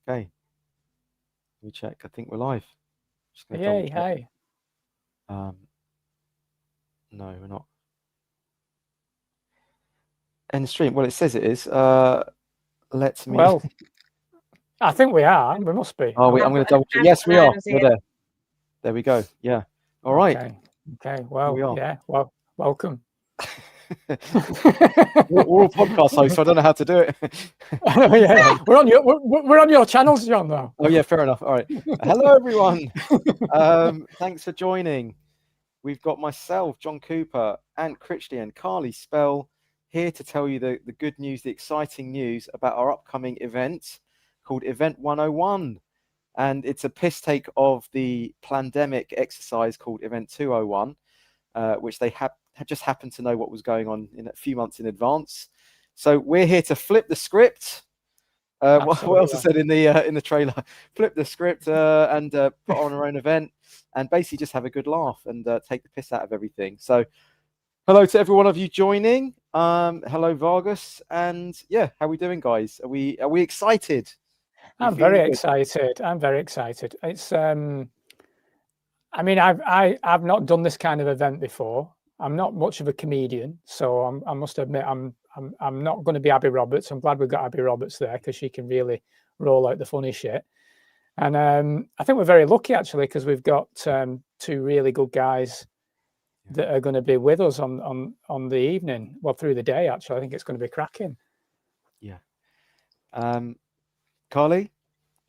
Okay. Let me check. I think we're live. Just gonna Yay, double check. hey. No, we're not. End stream. Well, it says it is. Let me. Well, I think we are. We must be. I'm going to double check. Yes, we are. We're there. There we go. Yeah. All right. Okay. Well, we are. yeah. Well, welcome. we're all podcast hosts, so I don't know how to do it. Yeah, we're on your channels, John. Though. Oh yeah, fair enough. All right. Hello, everyone. Thanks for joining. We've got myself, John Cooper, Ant Critchley, and Carly Spell here to tell you the good news, the exciting news about our upcoming event called Event 101. And it's a piss take of the pandemic exercise called Event 201, which they had just happened to know what was going on in a few months in advance. So we're here to flip the script. What else I said in the trailer? Flip the script and put on our own event and basically just have a good laugh and take the piss out of everything. So hello to every one of you joining. Hello Vargas, and yeah, how are we doing, guys? Are we excited? I'm very excited. I'm very excited. It's I mean, I've not done this kind of event before. I'm not much of a comedian, so I must admit I'm not going to be Abi Roberts. I'm glad we've got Abi Roberts there because she can really roll out the funny shit. And I think we're very lucky actually because we've got two really good guys that are going to be with us on the evening. Well, through the day actually. I think it's going to be cracking. Yeah. Carly,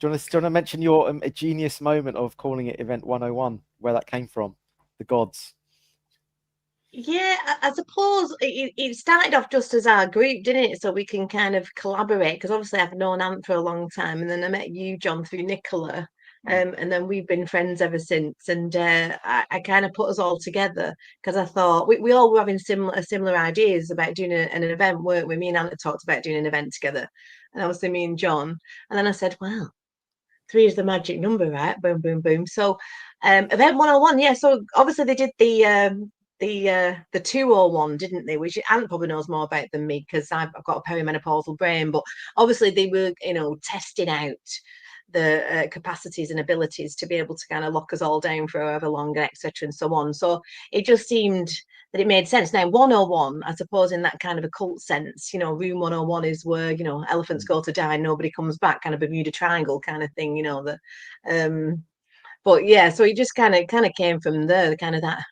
do you want to mention your a genius moment of calling it Event 101, where that came from, the gods? Yeah, I suppose it started off just as our group, didn't it? So we can kind of collaborate because obviously I've known Ant for a long time, and then I met you, John, through Nicola, and then we've been friends ever since. And I kind of put us all together because I thought we all were having similar ideas about doing an event, weren't we? Me and Ant had talked about doing an event together, and obviously me and John. And then I said, well, 3 is the magic number, right? Boom, boom, boom. So event 101, yeah. So obviously they did the 201, didn't they? Which Ant probably knows more about than me because I've got a perimenopausal brain. But obviously they were, testing out the capacities and abilities to be able to kind of lock us all down for however long, etc. and so on. So it just seemed that it made sense. Now 101, I suppose, in that kind of a cult sense, room 101 is where elephants go to die and nobody comes back, kind of Bermuda Triangle kind of thing, but yeah, so it just kind of came from there, kind of that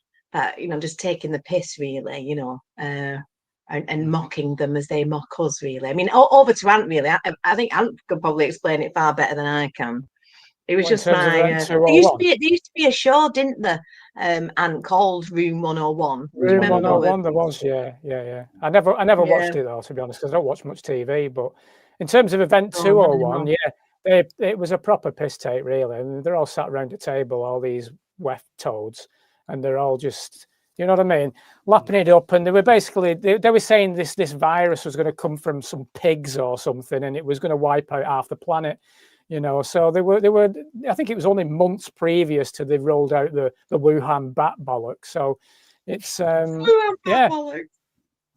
just taking the piss really, and mocking them as they mock us really. I mean, over to Ant really. I think Ant could probably explain it far better than I can. It was just my there used to be a show, didn't there, Ant, called Room 101. Room 101 there was, yeah. I never watched it though, to be honest, because I don't watch much TV. But in terms of Event 201, it was a proper piss take really. And they're all sat around a table, all these weft toads, and they're all just, you know what I mean, lapping it up. And they were basically they were saying this virus was going to come from some pigs or something, and it was going to wipe out half the planet. So they were. I think it was only months previous to they rolled out the Wuhan bat bollock. So it's yeah.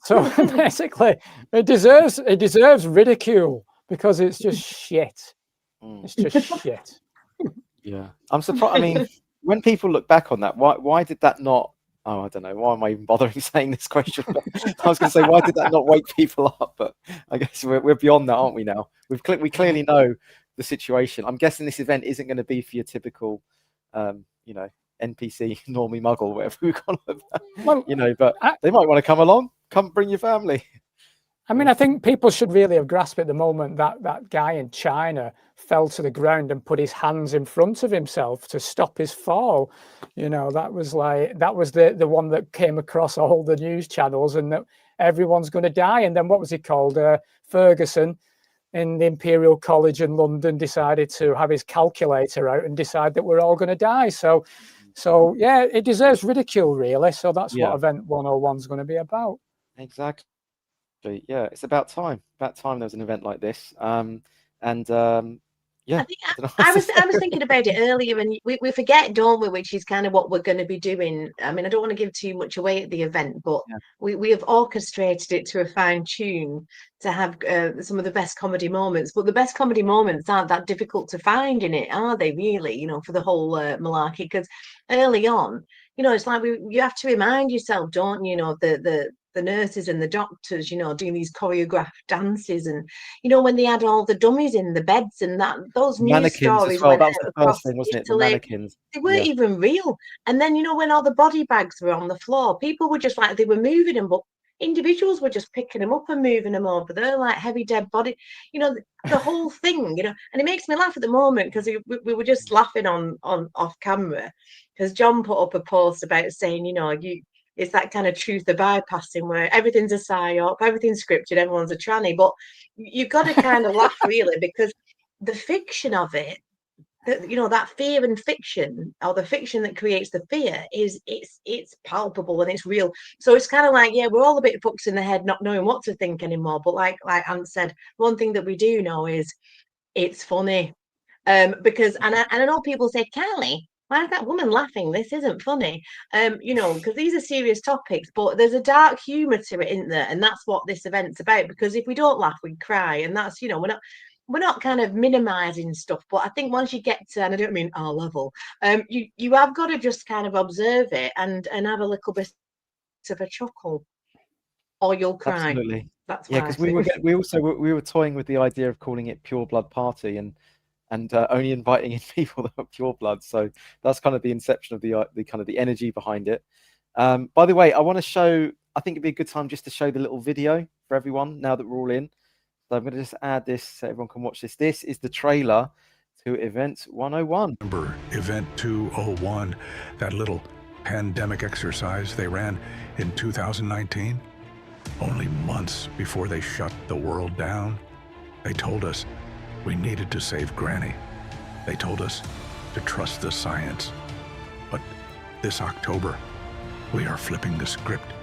So basically, it deserves ridicule because it's just shit. It's just shit. Yeah, I'm surprised. I mean, when people look back on that, why did that not? Oh, I don't know. Why am I even bothering saying this question? I was going to say, why did that not wake people up? But I guess we're beyond that, aren't we? Now we clearly know the situation. I'm guessing this event isn't going to be for your typical, NPC, normie muggle, whatever we call it. Well, but they might want to come along. Come, bring your family. I mean, I think people should really have grasped at the moment that guy in China fell to the ground and put his hands in front of himself to stop his fall. That was the one that came across all the news channels, and that everyone's going to die. And then what was he called? Ferguson in the Imperial College in London decided to have his calculator out and decide that we're all going to die. So yeah, it deserves ridicule, really. So that's what Event 101 is going to be about. Exactly. Yeah, it's about time. There was an event like this. Yeah, I think I was thinking about it earlier, and we forget, don't we, which is kind of what we're going to be doing. I mean, I don't want to give too much away at the event, but Yeah. we have orchestrated it to a fine tune to have some of the best comedy moments. But the best comedy moments aren't that difficult to find in it, are they? Really, for the whole malarkey, because early on, it's like you have to remind yourself, don't you? The nurses and the doctors, doing these choreographed dances, and when they had all the dummies in the beds and those news Mannequins as stories well. went That was out the across first thing, wasn't it? The Italy. mannequins. They weren't even real. And then, when all the body bags were on the floor, people were just like, they were moving them, but individuals were just picking them up and moving them over. They're like heavy dead body, the whole thing, and it makes me laugh at the moment because we were just laughing on off camera because John put up a post about saying, it's that kind of truth of bypassing where everything's a psyop, everything's scripted, everyone's a tranny. But you've got to kind of laugh really because the fiction of it, that fear and fiction, or the fiction that creates the fear, it's palpable and it's real. So it's kind of like, yeah, we're all a bit fucks in the head, not knowing what to think anymore. But like Ant said, one thing that we do know is it's funny. Because and I know people say, Carly, why is that woman laughing? This isn't funny. Because these are serious topics, but there's a dark humor to it, isn't there? And that's what this event's about. Because if we don't laugh, we cry, and that's we're not kind of minimizing stuff. But I think once you get to, and I don't mean our level, you have got to just kind of observe it and have a little bit of a chuckle, or you'll cry. Absolutely. That's Yeah, because we were toying with the idea of calling it Pure Blood Party and only inviting in people that are pure blood. So that's kind of the inception of the kind of the energy behind it. By the way, I want to show. I think it'd be a good time just to show the little video for everyone now that we're all in. So I'm going to just add this so everyone can watch this. This is the trailer to Event 101. Remember Event 201, that little pandemic exercise they ran in 2019? Only months before they shut the world down, they told us we needed to save Granny. They told us to trust the science. But this October, we are flipping the script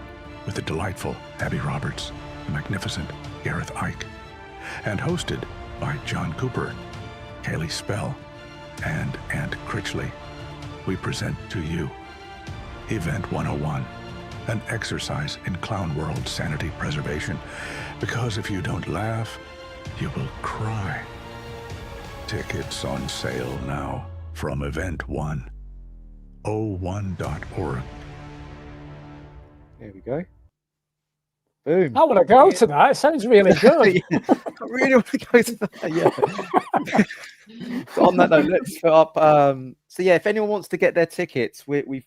with the delightful Abi Roberts, the magnificent Gareth Icke, and hosted by John Cooper, Kaylee Spell, and Ant Critchley. We present to you Event 101, an exercise in clown world sanity preservation. Because if you don't laugh, you will cry. Tickets on sale now from event101.org. There we go. Boom. I want to go to that. It sounds really good. Yeah, I really want to go to that. Yeah. So on that note, let's put up. So yeah, if anyone wants to get their tickets, we've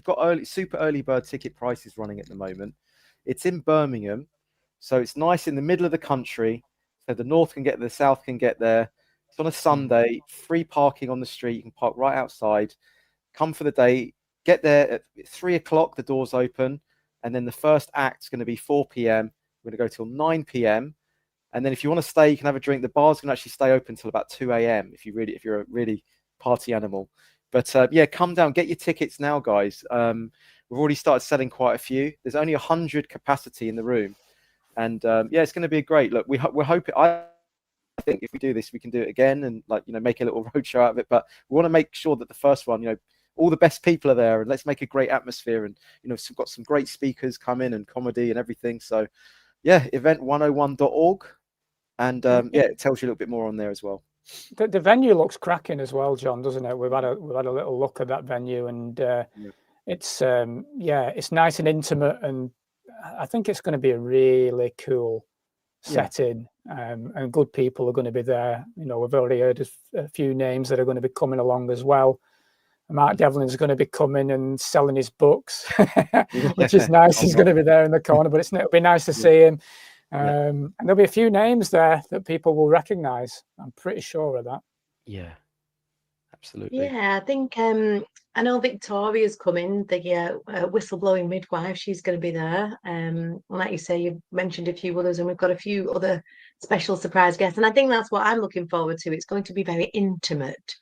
got super early bird ticket prices running at the moment. It's in Birmingham, so it's nice in the middle of the country. So the north can get there, the south can get there. It's on a Sunday, free parking on the street. You can park right outside. Come for the day. Get there at 3 o'clock. The doors open, and then the first act's going to be 4 p.m. We're going to go till 9 p.m. And then if you want to stay, you can have a drink. The bar's going to actually stay open till about 2 a.m. if you're a really party animal. But yeah, come down, get your tickets now, guys. We've already started selling quite a few. There's only 100 capacity in the room, and yeah, it's going to be great. Look, we're hoping. I think if we do this, we can do it again and make a little roadshow out of it. But we want to make sure that the first one, all the best people are there, and let's make a great atmosphere. And we've got some great speakers come in and comedy and everything. So yeah, event101.org, and yeah, it tells you a little bit more on there as well. The venue looks cracking as well, John, doesn't it? We've had a little look at that venue, and it's it's nice and intimate, and I think it's going to be a really cool setting, and good people are going to be there. We've already heard a few names that are going to be coming along as well. Mark Devlin's going to be coming and selling his books, which is nice. He's going to be there in the corner, but it'll be nice to see him. And there'll be a few names there that people will recognise. I'm pretty sure of that. Yeah, absolutely. Yeah, I think I know Victoria's coming, the whistleblowing midwife. She's going to be there. Like you say, you mentioned a few others, and we've got a few other special surprise guests. And I think that's what I'm looking forward to. It's going to be very intimate,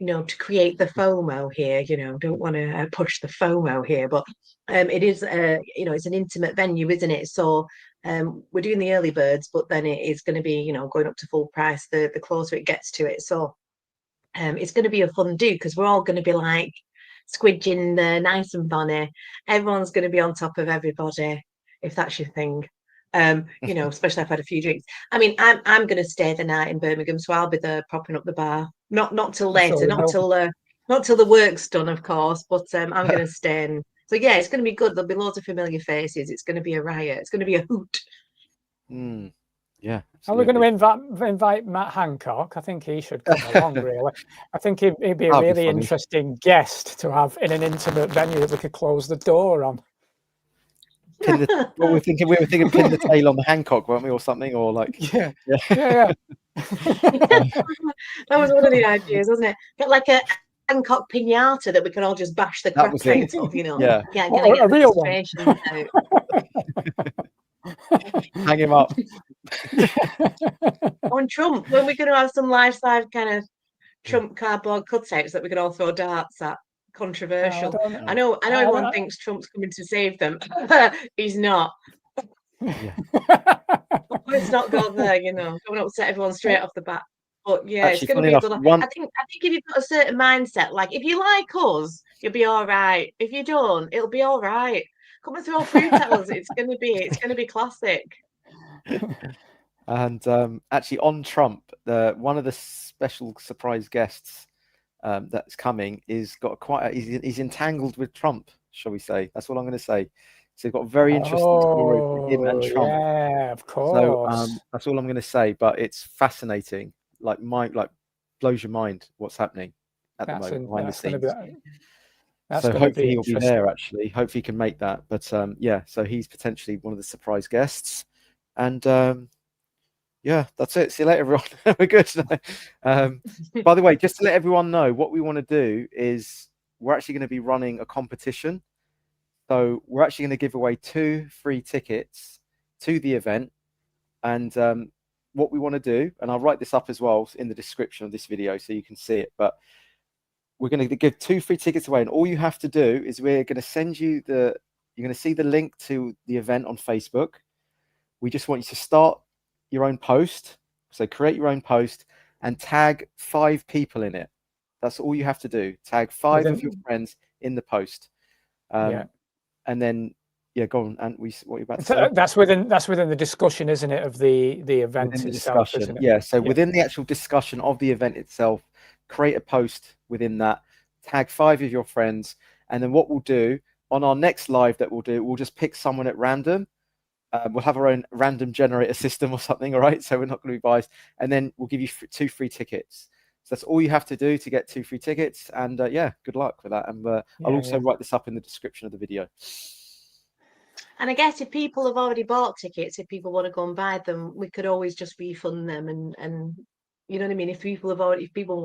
to create the FOMO here. Don't want to push the FOMO here, but it is, it's an intimate venue, isn't it? So We're doing the early birds, but then it is going to be, going up to full price the closer it gets to it. So it's going to be a fun do, because we're all going to be like squidging nice and bonny. Everyone's going to be on top of everybody, if that's your thing. Especially if I've had a few drinks. I mean, I'm going to stay the night in Birmingham, so I'll be there propping up the bar. Not till later, not till the work's done, of course. But I'm going to stay. So yeah, it's going to be good. There'll be loads of familiar faces. It's going to be a riot. It's going to be a hoot. Yeah. Are we going to invite Matt Hancock? I think he should come along, really. I think he'd be a really interesting guest to have in an intimate venue that we could close the door on. We were thinking pin the tail on the Hancock, weren't we, or something, or like yeah. That was one of the ideas, wasn't it? Get like a Hancock pinata that we can all just bash the crap out of, Yeah, a real one. Hang him up. On Trump, when we're going to have some life-size kind of Trump cardboard cutouts that we could all throw darts at. Controversial. I know everyone thinks Trump's coming to save them. He's not. Let's not go there, don't upset everyone straight off the bat. But yeah, actually, it's going to be a good. I think if you've got a certain mindset, like if you like us, you'll be all right. If you don't, it'll be all right. Come and throw fruit at us. It's going to be classic. And actually, on Trump, one of the special surprise guests that's coming is he's entangled with Trump, shall we say? That's what I'm going to say. So he's got a very interesting story with him and Trump. Yeah, of course. So that's all I'm going to say. But it's fascinating. Like blows your mind what's happening at the moment behind the scenes. So hopefully he'll be there. Actually, hopefully he can make that. But yeah, so he's potentially one of the surprise guests, and. Yeah, that's it. See you later, everyone. We're good. By the way, just to let everyone know, what we want to do is we're actually going to be running a competition. So we're actually going to give away 2 free tickets to the event. And what we want to do, and I'll write this up as well in the description of this video so you can see it, but we're going to give 2 free tickets away. And all you have to do is we're going to send you you're going to see the link to the event on Facebook. We just want you to start your own post. So create your own post and tag 5 people in it. That's all you have to do. Tag 5 of your friends in the post. And then go on. And what are you about to say? That's within the discussion, isn't it, of the event itself? Isn't it? Yeah. So within the actual discussion of the event itself, create a post within that. Tag 5 of your friends, and then what we'll do on our next live that we'll just pick someone at random. We'll have our own random generator system or something, all right? So we're not going to be biased. And then we'll give you 2 free tickets. So that's all you have to do to get 2 free tickets. And yeah, good luck with that. And I'll also write this up in the description of the video. And I guess if people have already bought tickets, if people want to go and buy them, we could always just refund them. And you know what I mean? If people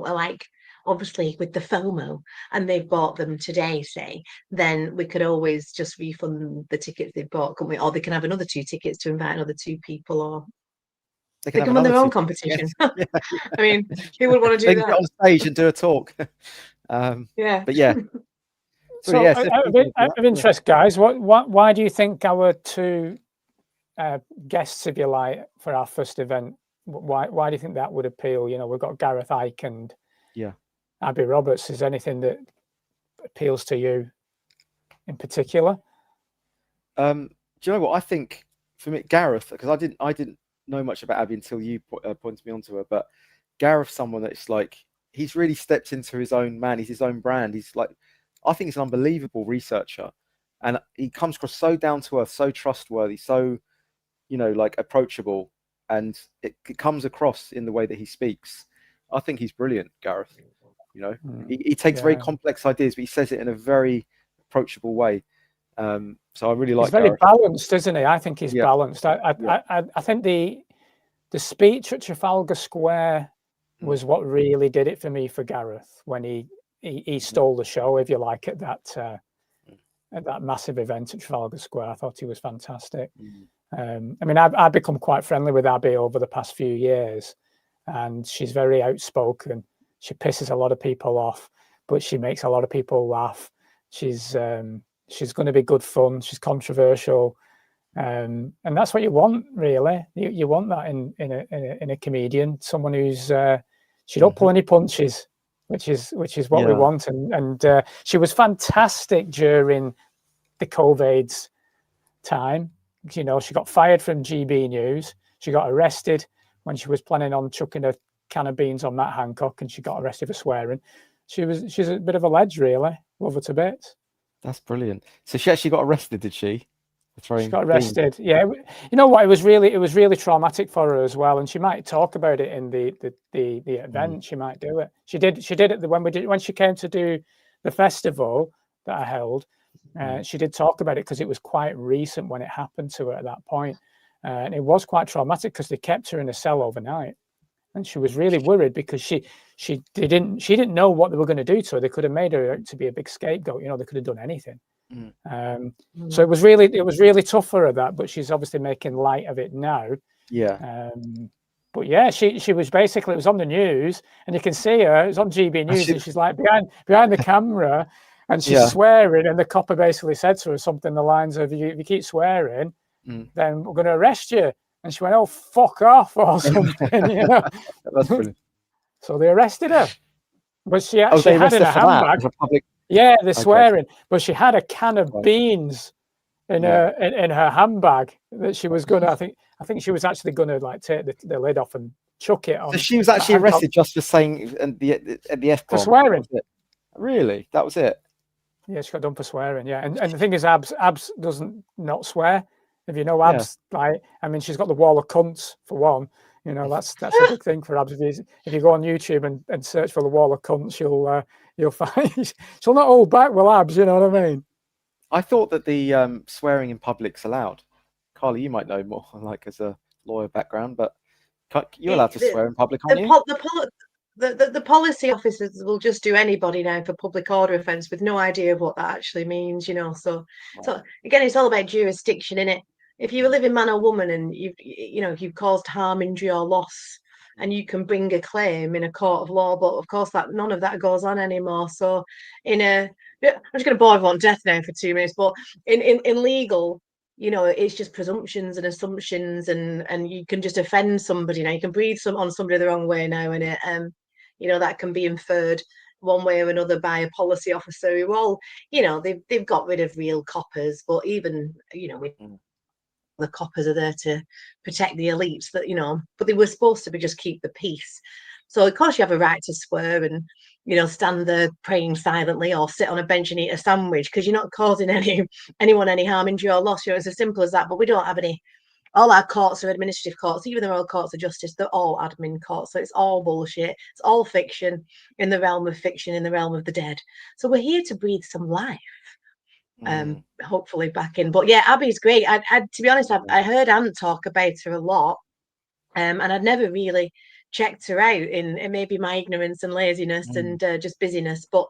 are like, obviously with the FOMO and they've bought them today, say, then we could always just refund the tickets they've bought, couldn't we? Or they can have another 2 tickets to invite another 2 people, or they can run their own competition. Yes. I mean, who would want to do that? Get on stage and do a talk. Yeah. But yeah. So out of interest, guys, why do you think our 2 guests, if you like, for our first event, why do you think that would appeal? We've got Gareth Icke and Abi Roberts. Is there anything that appeals to you in particular? Do you know what I think? For me, Gareth, because I didn't know much about Abi until you pointed me onto her. But Gareth's someone that's like, he's really stepped into his own man. He's his own brand. He's like, I think he's an unbelievable researcher, and he comes across so down to earth, so trustworthy, so like approachable, and it comes across in the way that he speaks. I think he's brilliant, Gareth. He takes very complex ideas, but he says it in a very approachable way. So I really like. He's very Gareth. balanced, isn't he? I think he's balanced. I think the speech at Trafalgar Square was what really did it for me for Gareth, when he stole the show, if you like, at that massive event at Trafalgar Square. I thought he was fantastic. I mean, I've become quite friendly with Abi over the past few years, and she's very outspoken. She pisses a lot of people off, but she makes a lot of people laugh. She's going to be good fun. She's controversial, And that's what you want, really. You want that in a comedian, someone who's she don't pull any punches, which is what we want. And she was fantastic during the COVID's time. You know, she got fired from GB News. She got arrested when she was planning on chucking a can of beans on Matt Hancock, and she got arrested for swearing. She's a bit of a ledge, really. Love her to bits. That's brilliant. So she actually got arrested, did she? She got arrested. Beans? Yeah. You know what? It was really traumatic for her as well. And she might talk about it in the event. She might do it. She did it when she came to do the festival that I held. She did talk about it because it was quite recent when it happened to her at that point. And it was quite traumatic because they kept her in a cell overnight. And she was really worried because she didn't know what they were going to do to her. They could have made her out to be a big scapegoat. You know, they could have done anything. So it was really tough for her, that, but she's obviously making light of it now. Yeah. But yeah, she was basically, it was on the news, and you can see her. It was on GB News, and she's like behind the camera, and she's swearing. And the copper basically said to her something the lines of, "If you keep swearing, then we're going to arrest you." And she went, "Oh, fuck off," or something. You know. That's brilliant. So they arrested her, but she actually had in a handbag. Yeah, they're swearing, but she had a can of beans in her handbag that she was gonna. I think she was actually gonna like take the lid off and chuck it on. So she was actually arrested just for saying the F-bomb. For swearing. Really, that was it. Yeah, she got done for swearing. Yeah, and the thing is, Abs doesn't not swear. If you know Abs, like, I mean, she's got the wall of cunts for one. You know, that's a big thing for Abs. If you go on YouTube and search for the wall of cunts, you'll find she'll not hold back with Abs. You know what I mean? I thought that the swearing in public's allowed. Carly, you might know more, like as a lawyer background, but you're allowed to swear in public, aren't you? The policy officers will just do anybody now for public order offence with no idea of what that actually means. You know, so again, it's all about jurisdiction, innit? If you're a living man or woman and you've caused harm, injury, or loss, and you can bring a claim in a court of law, but of course that none of that goes on anymore. So I'm just going to bore everyone to death now for 2 minutes, but in legal, you know, it's just presumptions and assumptions, and you can just offend somebody now. You can breathe on somebody the wrong way now, and that can be inferred one way or another by a policy officer who all, you know, they've got rid of real coppers, but even, you know, the coppers are there to protect the elites, that, you know, but they were supposed to just keep the peace. So of course you have a right to swear and, you know, stand there praying silently or sit on a bench and eat a sandwich, because you're not causing anyone any harm, injury, or loss. You know, it's as simple as that. But we don't have any. All our courts are administrative courts. Even the Royal Courts of Justice, they're all admin courts. So it's all bullshit. It's all fiction in the realm of fiction, in the realm of the dead. So we're here to breathe some life. Hopefully back in. But yeah, Abi's great. I to be honest, I heard Ant talk about her a lot, and I'd never really checked her out in maybe my ignorance and laziness and just busyness. But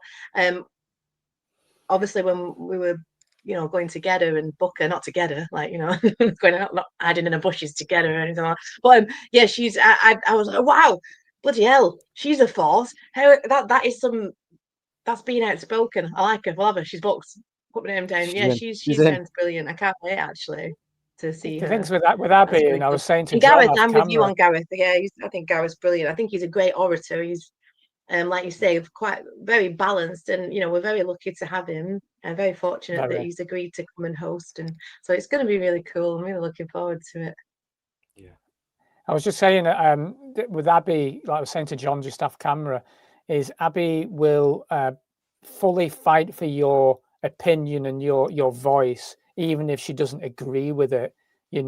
obviously when we were, you know, going together and Booker, not together, like, you know, going out, not hiding in the bushes together or anything like that. But yeah, she's, I was like, wow, bloody hell, she's a force. How that is some, that's being outspoken. I like her. We'll have her. She's booked. Put my name down. Yeah, she sounds brilliant. I can't wait actually to see her. The things with Abi, and I was saying to Gareth, I'm with you on Gareth. Yeah, I think Gareth's brilliant. I think he's a great orator. He's, like you say, quite very balanced, and, you know, we're very lucky to have him. I'm very fortunate that he's agreed to come and host, and so it's going to be really cool. I'm really looking forward to it. Yeah, I was just saying with Abi, like I was saying to John just off camera, is Abi will fully fight for your opinion and your voice, even if she doesn't agree with it. We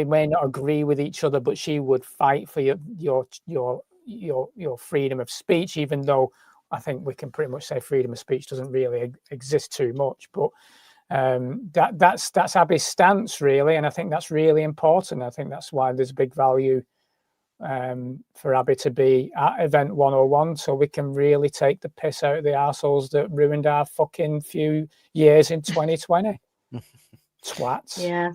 may not agree with each other, but she would fight for your freedom of speech, even though I think we can pretty much say freedom of speech doesn't really exist too much. But that's Abi's stance, really, and I think that's really important. I think that's why there's big value for Abi to be at Event 101, so we can really take the piss out of the arseholes that ruined our fucking few years in 2020. Swats. Yeah.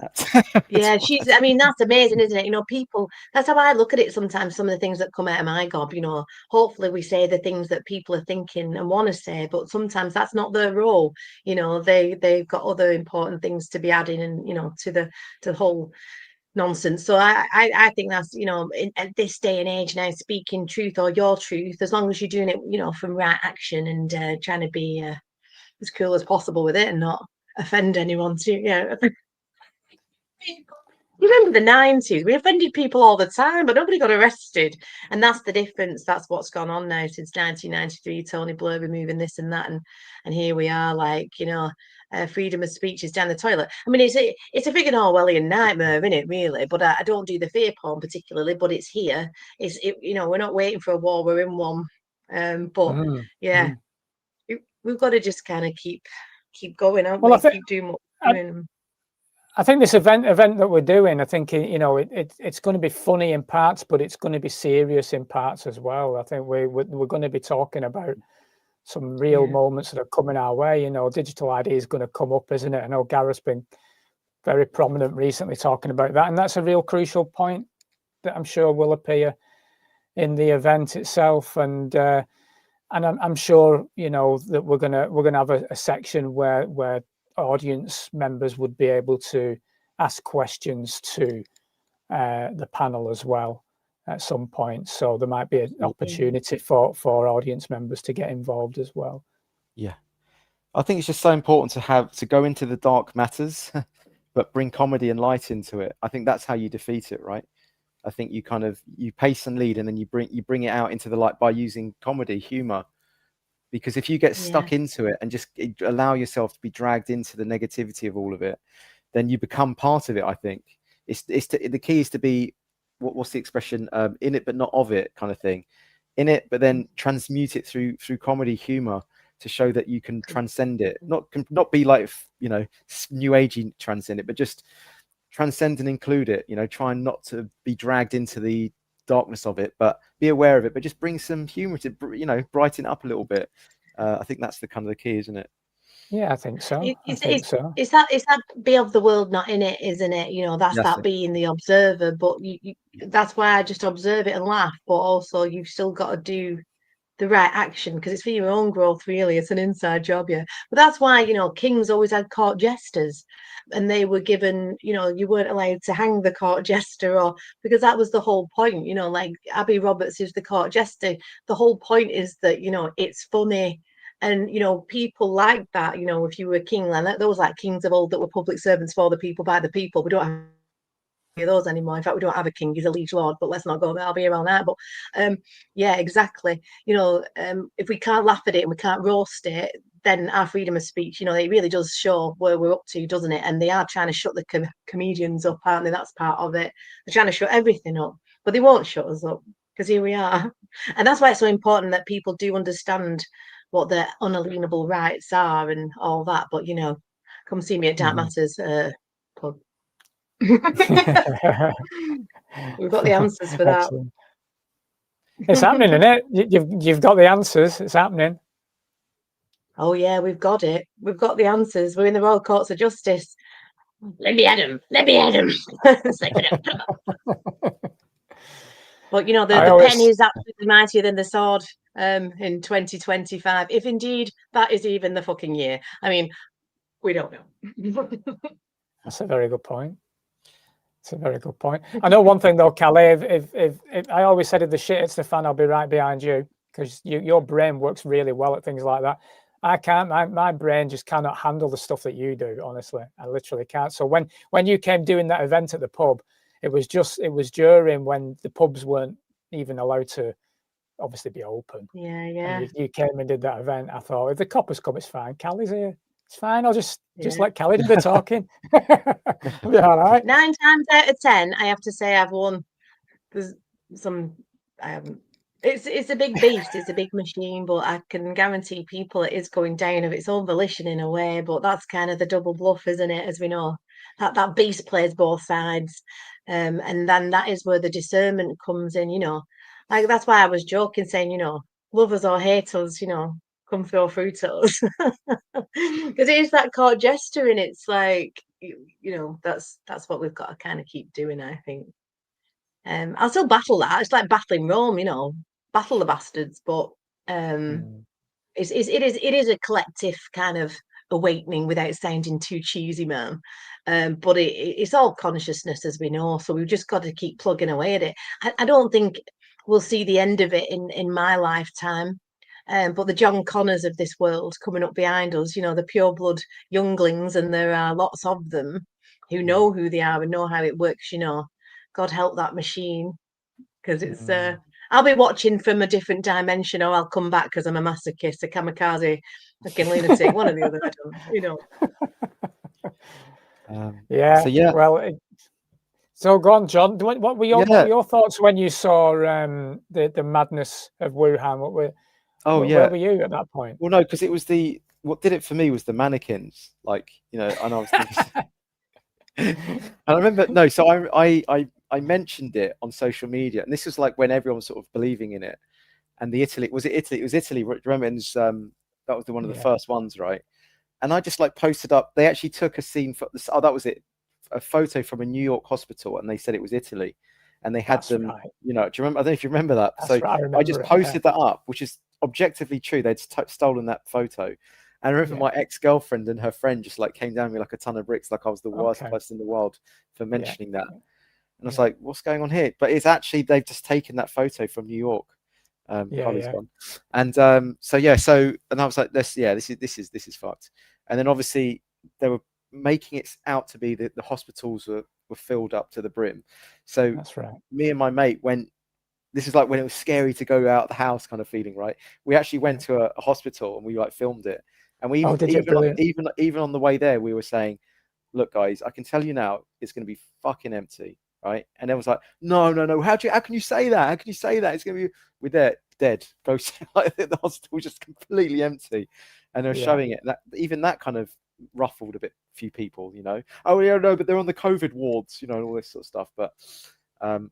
Yeah, she's, I mean, that's amazing, isn't it? You know, people, that's how I look at it sometimes, some of the things that come out of my gob, you know, hopefully we say the things that people are thinking and want to say, but sometimes that's not their role. You know, they've got other important things to be adding and, you know, to the whole nonsense. So I think that's, you know, at this day and age now, speaking truth or your truth, as long as you're doing it, you know, from right action and trying to be as cool as possible with it and not offend anyone too. Yeah. You remember the 90s? We offended people all the time, but nobody got arrested. And that's the difference. That's what's gone on now since 1993. Tony Blair removing this and that, and here we are, like, you know, freedom of speech is down the toilet. I mean, it's a big and Orwellian nightmare, isn't it? Really, but I don't do the fear porn particularly. But it's here. You know, we're not waiting for a war; we're in one. But yeah, we've got to just kind of keep going, haven't we? Keep doing what we're doing. I think this event that we're doing, I think, you know, it's going to be funny in parts, but it's going to be serious in parts as well. I think we're going to be talking about some real moments that are coming our way. You know, digital ID is going to come up, isn't it? I know Gareth's been very prominent recently talking about that, and that's a real crucial point that I'm sure will appear in the event itself. And I'm sure, you know, that we're gonna have a section where audience members would be able to ask questions to the panel as well at some point. So there might be an opportunity for audience members to get involved as well. Yeah, I think it's just so important to go into the dark matters, but bring comedy and light into it. I think that's how you defeat it, right? I think you pace and lead, and then you bring it out into the light by using comedy, humor. Because if you get stuck into it and just allow yourself to be dragged into the negativity of all of it, then you become part of it. I think the key is to be, what's the expression? In it but not of it, kind of thing. In it, but then transmute it through comedy, humor, to show that you can transcend it. Not be like, you know, new agey transcend it, but just transcend and include it. You know, trying not to be dragged into the darkness of it, but be aware of it, but just bring some humor to, you know, brighten up a little bit. I think that's the kind of the key, isn't it? Yeah, I think so. It's that be of the world, not in it, isn't it? You know, that's that being the observer. But that's why I just observe it and laugh. But also, you've still got to do the right action because it's for your own growth. Really, it's an inside job, yeah. But that's why, you know, kings always had court jesters, and they were given, you know, you weren't allowed to hang the court jester, or because that was the whole point. You know, like Abi Roberts is the court jester. The whole point is that, you know, it's funny. And, you know, people like that, you know, if you were a king, then those like kings of old that were public servants for the people, by the people. We don't have any of those anymore. In fact, we don't have a king, he's a liege lord, but let's not go there. I'll be around that. But yeah, exactly. You know, if we can't laugh at it and we can't roast it, then our freedom of speech, you know, it really does show where we're up to, doesn't it? And they are trying to shut the comedians up, aren't they? That's part of it. They're trying to shut everything up, but they won't shut us up because here we are. And that's why it's so important that people do understand what their unalienable rights are and all that. But, you know, come see me at Dark Matters pub. We've got the answers for that. Excellent. It's happening, isn't it? You've got the answers. It's happening. Oh yeah, we've got it. We've got the answers. We're in the Royal Courts of Justice. Let me at him. Let me at him. But, you know, the pen is absolutely mightier than the sword in 2025, if indeed that is even the fucking year. I mean, we don't know. That's a very good point. It's a very good point. I know one thing though, Callie, if I always said if the shit hits the fan, I'll be right behind you, because your brain works really well at things like that. I can't. My brain just cannot handle the stuff that you do. Honestly, I literally can't. So when you came doing that event at the pub, it was during when the pubs weren't even allowed to obviously be open. Yeah. And you came and did that event. I thought, if the coppers come, it's fine. Callie's here. It's fine. I'll just let Callie do the talking. Be all right. 9 times out of 10, I have to say I've won. There's some I haven't. It's a big beast. It's a big machine, but I can guarantee people it is going down of its own volition in a way. But that's kind of the double bluff, isn't it? As we know, that beast plays both sides, and then that is where the discernment comes in. You know, like that's why I was joking, saying, you know, love us or hate us, you know, come through fruit us, because it is that court jester, and it's like, you know, that's what we've got to kind of keep doing, I think. I'll still battle that. It's like battling Rome, you know, battle the bastards, but it is a collective kind of awakening without sounding too cheesy, man. But it's all consciousness, as we know, so we've just got to keep plugging away at it. I don't think we'll see the end of it in my lifetime. But the John Connors of this world coming up behind us, you know, the pure blood younglings, and there are lots of them who know who they are and know how it works, you know. God help that machine, because it's I'll be watching from a different dimension, or I'll come back because I'm a masochist, a kamikaze, fucking lunatic, one or the other, I don't, you know. Yeah. So yeah. Well, so go on, John. What were your thoughts when you saw the madness of Wuhan? Where were you at that point? Well, no, because it was what did it for me was the mannequins, like, you know, and I was thinking, and I remember so I mentioned it on social media, and this was like when everyone was sort of believing in it, and it was Italy. Remember, and, that was one of the first ones, right? And I just like posted up. They actually took a scene for this. Oh, that was it. A photo from a New York hospital, and they said it was Italy, and they had them. Right. You know, do you remember? I don't know if you remember that. That's right, I just posted that up, which is objectively true. They'd stolen that photo, and I remember my ex-girlfriend and her friend just like came down to me like a ton of bricks, like I was the worst person in the world for mentioning that. And I was like, "What's going on here?" But it's actually they've just taken that photo from New York. Carly's gone. And so and I was like, this is fucked. And then obviously they were making it out to be that the hospitals were filled up to the brim. So that's right. Me and my mate went. This is like when it was scary to go out the house kind of feeling, right? We actually went to a hospital and we like filmed it. And we even on the way there, we were saying, "Look, guys, I can tell you now, it's going to be fucking empty." Right? And everyone's like, no, how can you say that? How can you say that? It's gonna be we're there dead. Go like the hospital was just completely empty. And they're showing it. That kind of ruffled a few people, you know. Oh yeah, no, but they're on the COVID wards, you know, and all this sort of stuff. But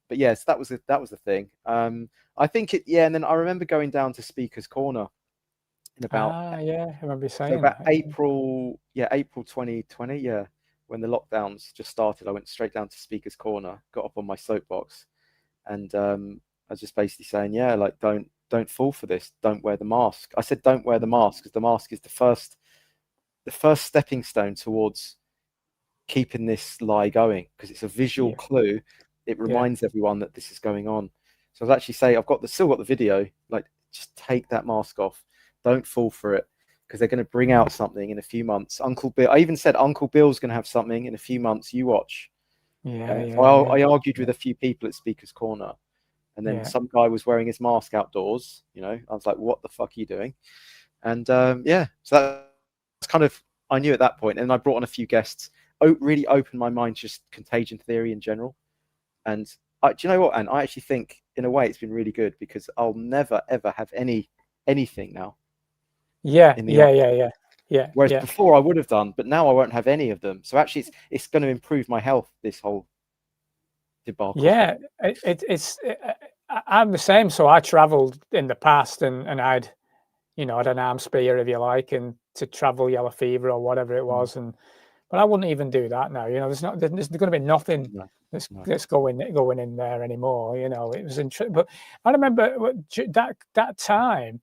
yes, that was the thing. I think and then I remember going down to Speaker's Corner in about I remember saying about April 2020, when the lockdowns just started. I went straight down to Speaker's Corner, got up on my soapbox, and I was just basically saying, like, don't fall for this. Don't wear the mask. I said, don't wear the mask, because the mask is the first stepping stone towards keeping this lie going, because it's a visual clue. It reminds everyone that this is going on. So I was actually saying, still got the video. Like, just take that mask off. Don't fall for it, because they're going to bring out something in a few months. Uncle Bill, I even said Uncle Bill's going to have something in a few months. You watch. I argued with a few people at Speaker's Corner, and then some guy was wearing his mask outdoors. You know, I was like, "What the fuck are you doing?" And so that's kind of, I knew at that point, and I brought on a few guests. Really opened my mind to just contagion theory in general. And do you know what? And I actually think, in a way, it's been really good, because I'll never ever have anything now. Whereas before I would have done, but now I won't have any of them. So actually, it's going to improve my health, this whole debacle. Yeah, I'm the same. So I travelled in the past, and I'd had an arm spear, if you like, and to travel yellow fever or whatever it was, but I wouldn't even do that now. You know, there's going to be nothing that's going in there anymore. You know, it was interesting. But I remember that time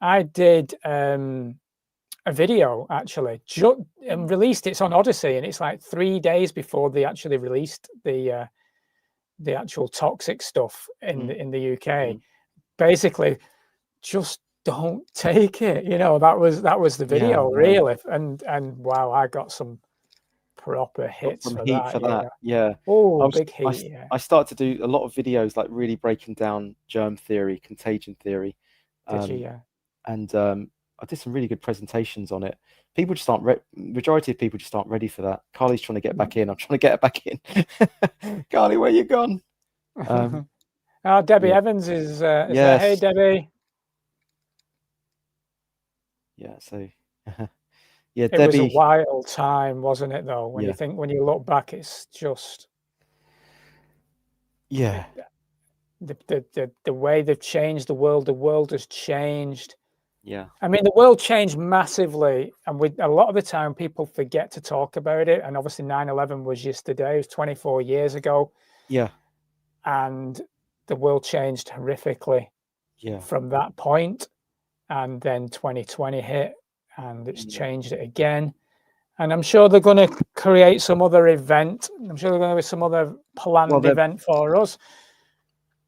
I did a video, actually, and released. It's on Odyssey, and it's like 3 days before they actually released the actual toxic stuff in the UK. Basically, just don't take it. You know, that was the video, really. And wow, I got some proper hits for that. Yeah. Big heat. I started to do a lot of videos, like really breaking down germ theory, contagion theory. Did you? Yeah. And I did some really good presentations on it. People just aren't majority of people just aren't ready for that. Carly's trying to get back in. I'm trying to get her back in. Carly, where you gone? Debbie Evans is there. Hey, Debbie. Yeah. So. It Debbie, was a wild time, wasn't it? Though, when you look back, it's just the way they've changed the world. The world has changed Yeah. I mean, the world changed massively, and a lot of the time people forget to talk about it. And obviously 9/11 was yesterday, it was 24 years ago. Yeah. And the world changed horrifically from that point. And then 2020 hit, and it's changed it again. And I'm sure they're going to create some other event. I'm sure they're going to be some other planned event for us.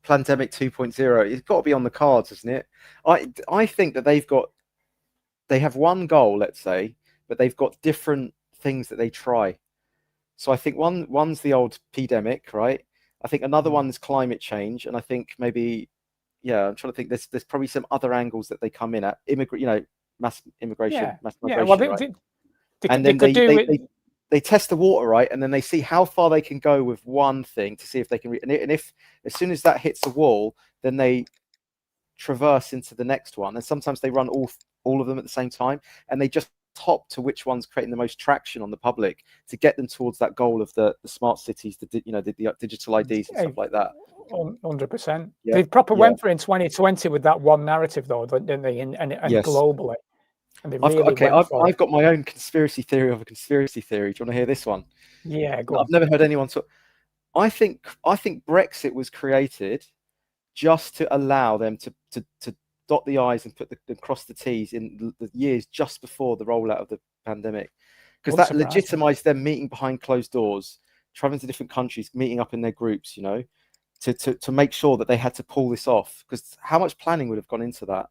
Pandemic 2.0, it's got to be on the cards, isn't it? I think that they have one goal, let's say, but they've got different things that they try. So I think one's the old pandemic, right? I think another one's climate change, and I think maybe, I'm trying to think. There's probably some other angles that they come in at mass immigration, mass migration, right? And then they test the water, right? And then they see how far they can go with one thing to see if they can. And if as soon as that hits the wall, then they traverse into the next one. And sometimes they run all of them at the same time, and they just hop to which one's creating the most traction on the public to get them towards that goal of the smart cities, the digital IDs and stuff like that. 100%. They proper went for it in 2020 with that one narrative, though, didn't they? And globally. And I've got my own conspiracy theory of a conspiracy theory. Do you want to hear this one? Yeah, go on. I've never heard anyone talk. I think Brexit was created just to allow them to dot the I's and cross the T's in the years just before the rollout of the pandemic, because that legitimized them meeting behind closed doors, traveling to different countries, meeting up in their groups, to make sure that they had to pull this off. Because how much planning would have gone into that?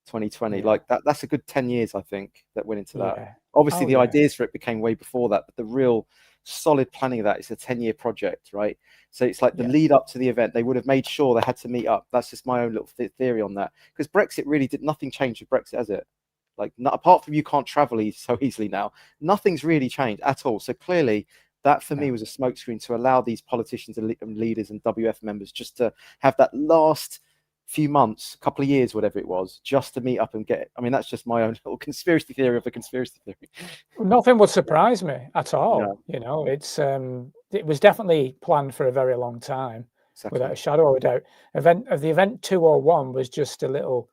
2020, like that's a good 10 years, I think, that went into that. Obviously, the ideas for it became way before that, but the real solid planning of that is a 10-year project, right? So it's like the lead up to the event, they would have made sure they had to meet up. That's just my own little theory on that, because Brexit really nothing changed with Brexit, has it? Like, apart from you can't travel so easily now, nothing's really changed at all. So clearly that for me was a smokescreen to allow these politicians and leaders and WF members just to have that last few months, couple of years, whatever it was, just to meet up and get it. I mean, that's just my own little conspiracy theory of a conspiracy theory. Nothing would surprise me at all. It's it was definitely planned for a very long time, without a shadow of a doubt. The event 201 was just a little,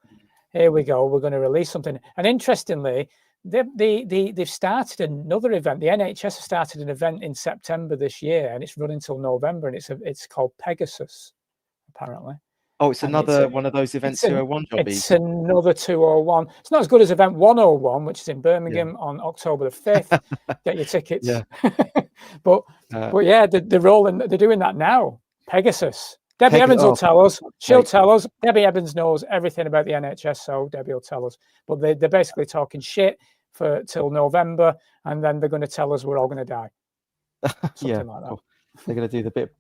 here we go, we're going to release something. And interestingly, they've started another event. The NHS has started an event in September this year, and it's running until November, and it's called Pegasus, apparently. Oh, it's another one of those event 201 jobbies. It's another 201. It's not as good as event 101, which is in Birmingham on October the 5th. Get your tickets. but yeah, they're rolling. They're doing that now. Pegasus. Debbie Evans will tell us. She'll tell us. Debbie Evans knows everything about the NHS, so Debbie will tell us. But they're basically talking shit till November, and then they're going to tell us we're all going to die. Something like that. Cool. They're going to do a bit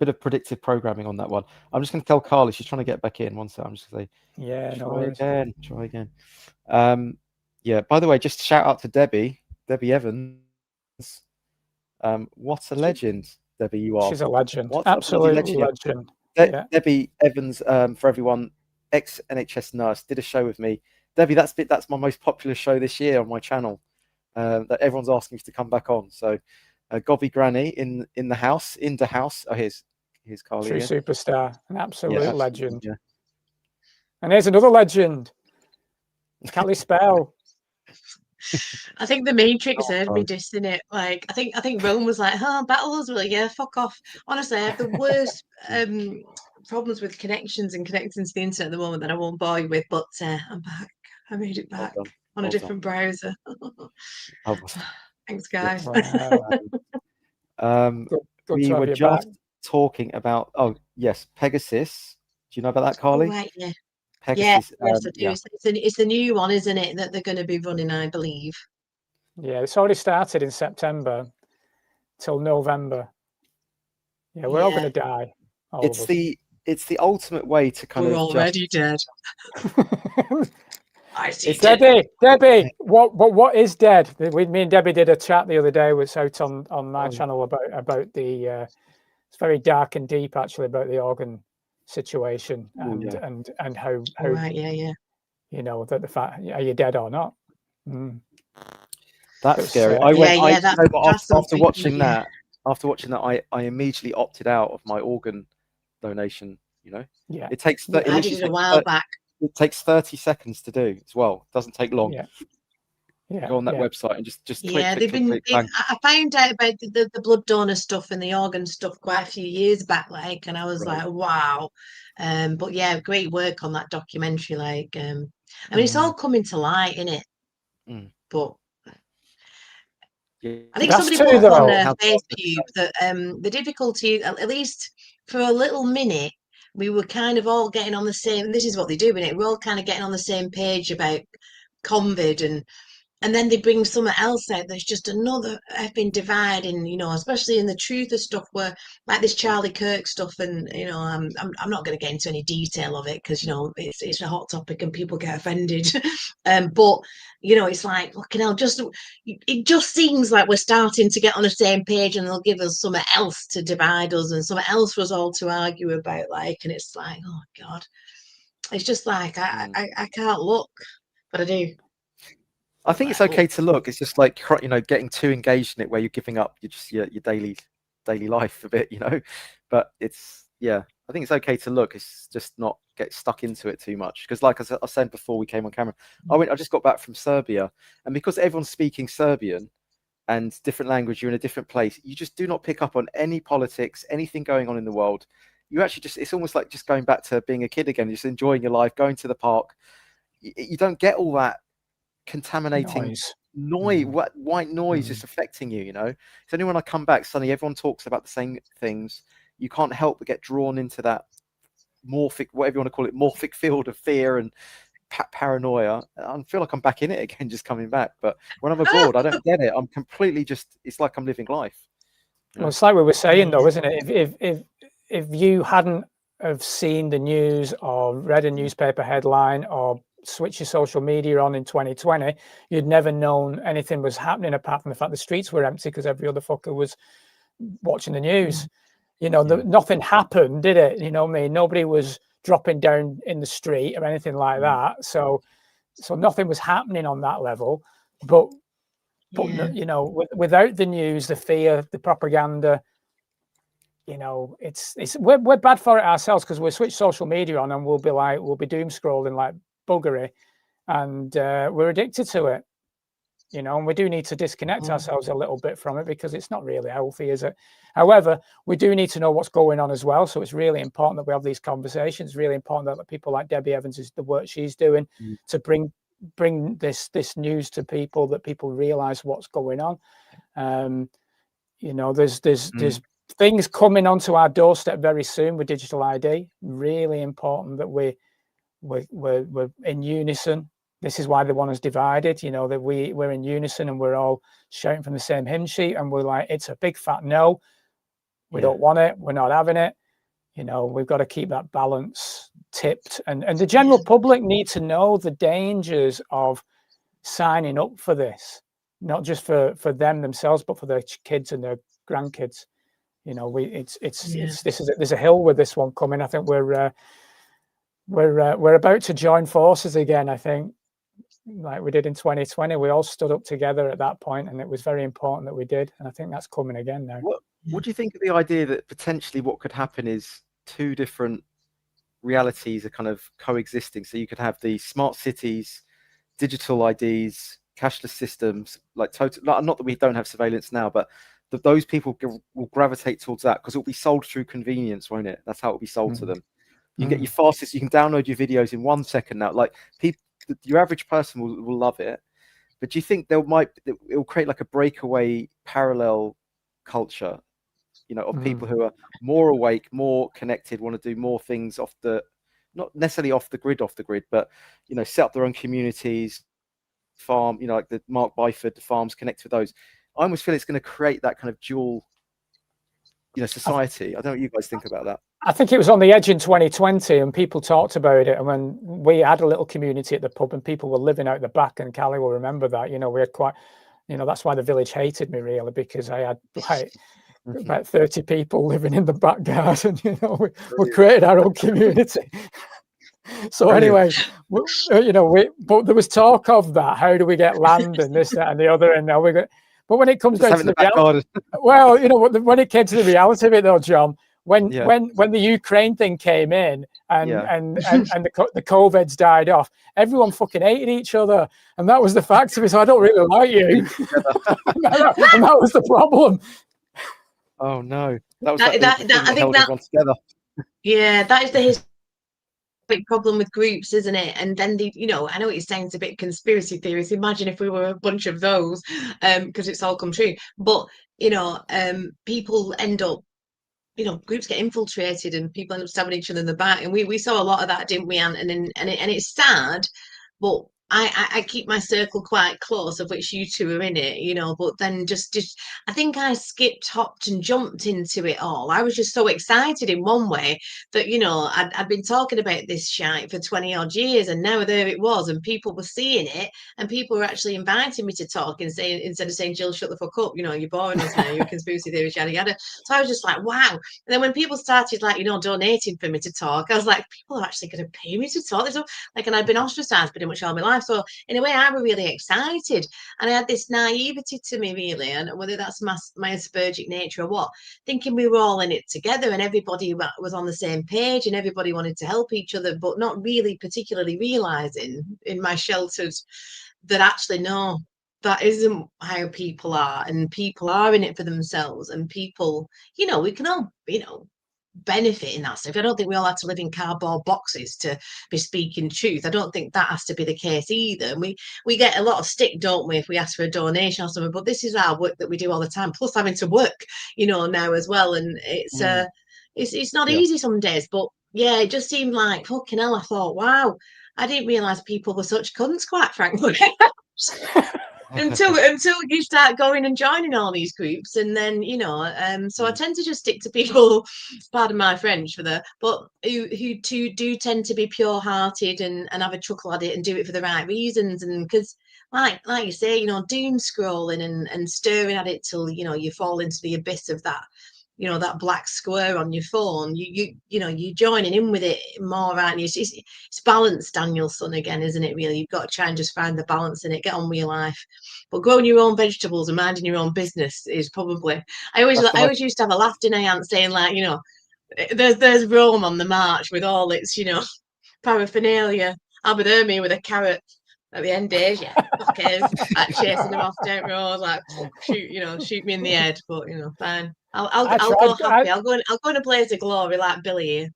of predictive programming on that one. I'm just going to tell Carly, she's trying to get back in. One second. I'm just going to say, try again. By the way, just shout out to Debbie Evans. What a legend, Debbie, you are. She's a legend. Absolutely legend. Debbie Evans, for everyone, ex-NHS nurse, did a show with me. Debbie, that's my most popular show this year on my channel. That everyone's asking me to come back on. So Gobby Granny in the house. Oh, here's Carly. True superstar, an absolute legend. Yeah. And here's another legend, Callie Spell. I think the Matrix heard me dissing it. Like, I think Rome was like, Battle us, will you? Fuck off. Honestly, I have the worst problems with connections and connecting to the internet at the moment that I won't bore you with, but I'm back. I made it back on a different browser. Thanks, guys. Wow. We were just talking about Pegasus. Do you know about that, Carly? Right, yeah. Pegasus, yes, I do. It's the new one, isn't it, that they're going to be running, I believe. Yeah, it's already started in September till November. Yeah, we're all going to die. It's the ultimate way to kind we're of. We're already dead. I see. Debbie, what is dead? Me and Debbie did a chat the other day, was out on my channel about the. It's very dark and deep, actually, about the organ situation and how right, that the fact, are you dead or not? That's scary. After watching that, I immediately opted out of my organ donation. It takes I did it a while back. it takes 30 seconds to do as well. It doesn't take long. Yeah. Go on that website and just click, yeah, click, click, bang. I found out about the blood donor stuff and the organ stuff quite a few years back, like, and I was like, wow. But yeah, great work on that documentary. Like, I mean, it's all coming to light, isn't it? But I think somebody put on Facebook that the difficulty, at least for a little minute, we were kind of all getting on the same. This is what they do, isn't it? We're all kind of getting on the same page about COVID, and then they bring something else out that's just another effing divide in, you know, especially in the truth of stuff where, like this Charlie Kirk stuff, and, you know, I'm not going to get into any detail of it because, you know, it's a hot topic and people get offended. But, you know, it's like, fucking hell, it just seems like we're starting to get on the same page and they'll give us something else to divide us and something else for us all to argue about, like, and it's like, oh God, it's just like, I can't look, but I do. I think it's okay to look. It's just like, you know, getting too engaged in it where you're giving up your daily life a bit, you know. But it's, yeah, I think it's okay to look. It's just not get stuck into it too much. Because like I said before we came on camera, I just got back from Serbia, and because everyone's speaking Serbian and different language, you're in a different place. You just do not pick up on any politics, anything going on in the world. You actually just, it's almost like just going back to being a kid again, just enjoying your life, going to the park. You don't get all that contaminating noise, white noise just affecting you, you know. It's only when I come back, suddenly everyone talks about the same things. You can't help but get drawn into that morphic, whatever you want to call it, morphic field of fear and paranoia. I feel like I'm back in it again, just coming back. But when I'm abroad, I don't get it. I'm completely just, it's like I'm living life. You know? Well, it's like we were saying though, isn't it? If you hadn't have seen the news or read a newspaper headline or switch your social media on in 2020, you'd never known anything was happening apart from the fact the streets were empty because every other fucker was watching the news. You know, nothing happened, did it? You know what I mean? Nobody was dropping down in the street or anything like that. So nothing was happening on that level. But you know, without the news, the fear, the propaganda, you know, we're bad for it ourselves because we'll switch social media on and we'll be doom scrolling like buggery, and we're addicted to it, you know, and we do need to disconnect ourselves a little bit from it because it's not really healthy, is it? However, we do need to know what's going on as well, so it's really important that we have these conversations. Really important that people like Debbie Evans, is the work she's doing to bring this news to people, that people realize what's going on. You know, there's things coming onto our doorstep very soon with digital ID. Really important that we're in unison. This is why they want us divided, you know, that we're in unison and we're all shouting from the same hymn sheet, and we're like, it's a big fat no, we don't want it, we're not having it. You know, we've got to keep that balance tipped, and the general public need to know the dangers of signing up for this, not just for them themselves, but for their kids and their grandkids. You know, there's a hill with this one coming. I think we're about to join forces again. I think, like we did in 2020, we all stood up together at that point, and it was very important that we did. And I think that's coming again now. What do you think of the idea that potentially what could happen is two different realities are kind of coexisting? So you could have the smart cities, digital IDs, cashless systems, not that we don't have surveillance now, but those people will gravitate towards that because it will be sold through convenience, won't it? That's how it will be sold to them. You get your fastest, you can download your videos in 1 second now. Like your average person will love it. But do you think it will create like a breakaway parallel culture, you know, of people who are more awake, more connected, want to do more things not necessarily off the grid, but, you know, set up their own communities, farm, you know, like the Mark Byford farms, connect with those. I almost feel it's going to create that kind of dual, you know, society. I don't know what you guys think about that. I think it was on the edge in 2020 and people talked about it. And when we had a little community at the pub and people were living out the back, and Callie will remember that, you know, we had quite, you know, that's why the village hated me really, because I had like about 30 people living in the back garden, you know, we created our own community. So anyway, you know, but there was talk of that. How do we get land and this, that, and the other? And now but when it comes down to the reality, well, you know, when it came to the reality of it though, John, when the Ukraine thing came in and the COVIDs died off, everyone fucking hated each other, and that was the fact of it. So I don't really like you, and that was the problem. Oh no, that was that held everyone together. Yeah, that is the big problem with groups, isn't it? And then I know what you're saying, it's a bit conspiracy theories. Imagine if we were a bunch of those, because it's all come true. But people end up, groups get infiltrated and people end up stabbing each other in the back, and we saw a lot of that, didn't we? And it's sad, but I keep my circle quite close, of which you two are in it, but then just I think I skipped, hopped and jumped into it all. I was just so excited in one way that, I'd been talking about this shite for 20 odd years, and now there it was, and people were seeing it, and people were actually inviting me to talk and saying, instead of saying, Jill, shut the fuck up, you're boring us now, you're a conspiracy theorist, yada yada. So I was just like, wow. And then when people started donating for me to talk, I was like, people are actually going to pay me to talk. And I'd been ostracized pretty much all my life. So in a way, I was really excited, and I had this naivety to me, really, and whether that's my Aspergic nature or what, thinking we were all in it together and everybody was on the same page and everybody wanted to help each other, but not really particularly realizing in my sheltered that actually, no, that isn't how people are, and people are in it for themselves, and people, we can all, benefit in that stuff. I don't think we all have to live in cardboard boxes to be speaking truth. I don't think that has to be the case either. And we get a lot of stick, don't we, if we ask for a donation or something, but this is our work that we do all the time, plus having to work, now as well. And it's not easy some days, but yeah, it just seemed like, fucking hell, I thought, wow, I didn't realize people were such cunts, quite frankly. until you start going and joining all these groups, and then so I tend to just stick to people, pardon my French but who do tend to be pure-hearted and have a chuckle at it and do it for the right reasons. And because like you say, doom scrolling and staring at it till you fall into the abyss of that, that black square on your phone, you're joining in with it more, aren't you? It's balance, Danielson, again, isn't it, really? You've got to try and just find the balance in it, get on with your life. But growing your own vegetables and minding your own business is probably, I always used to have a laugh, didn't I, Aunt, saying like, there's Rome on the march with all its, paraphernalia. I'll be there, me with a carrot at the end days, okay, like chasing them off down road, like shoot me in the head, but fine. I'll go happy. I'll go in a blaze of glory like Billy here.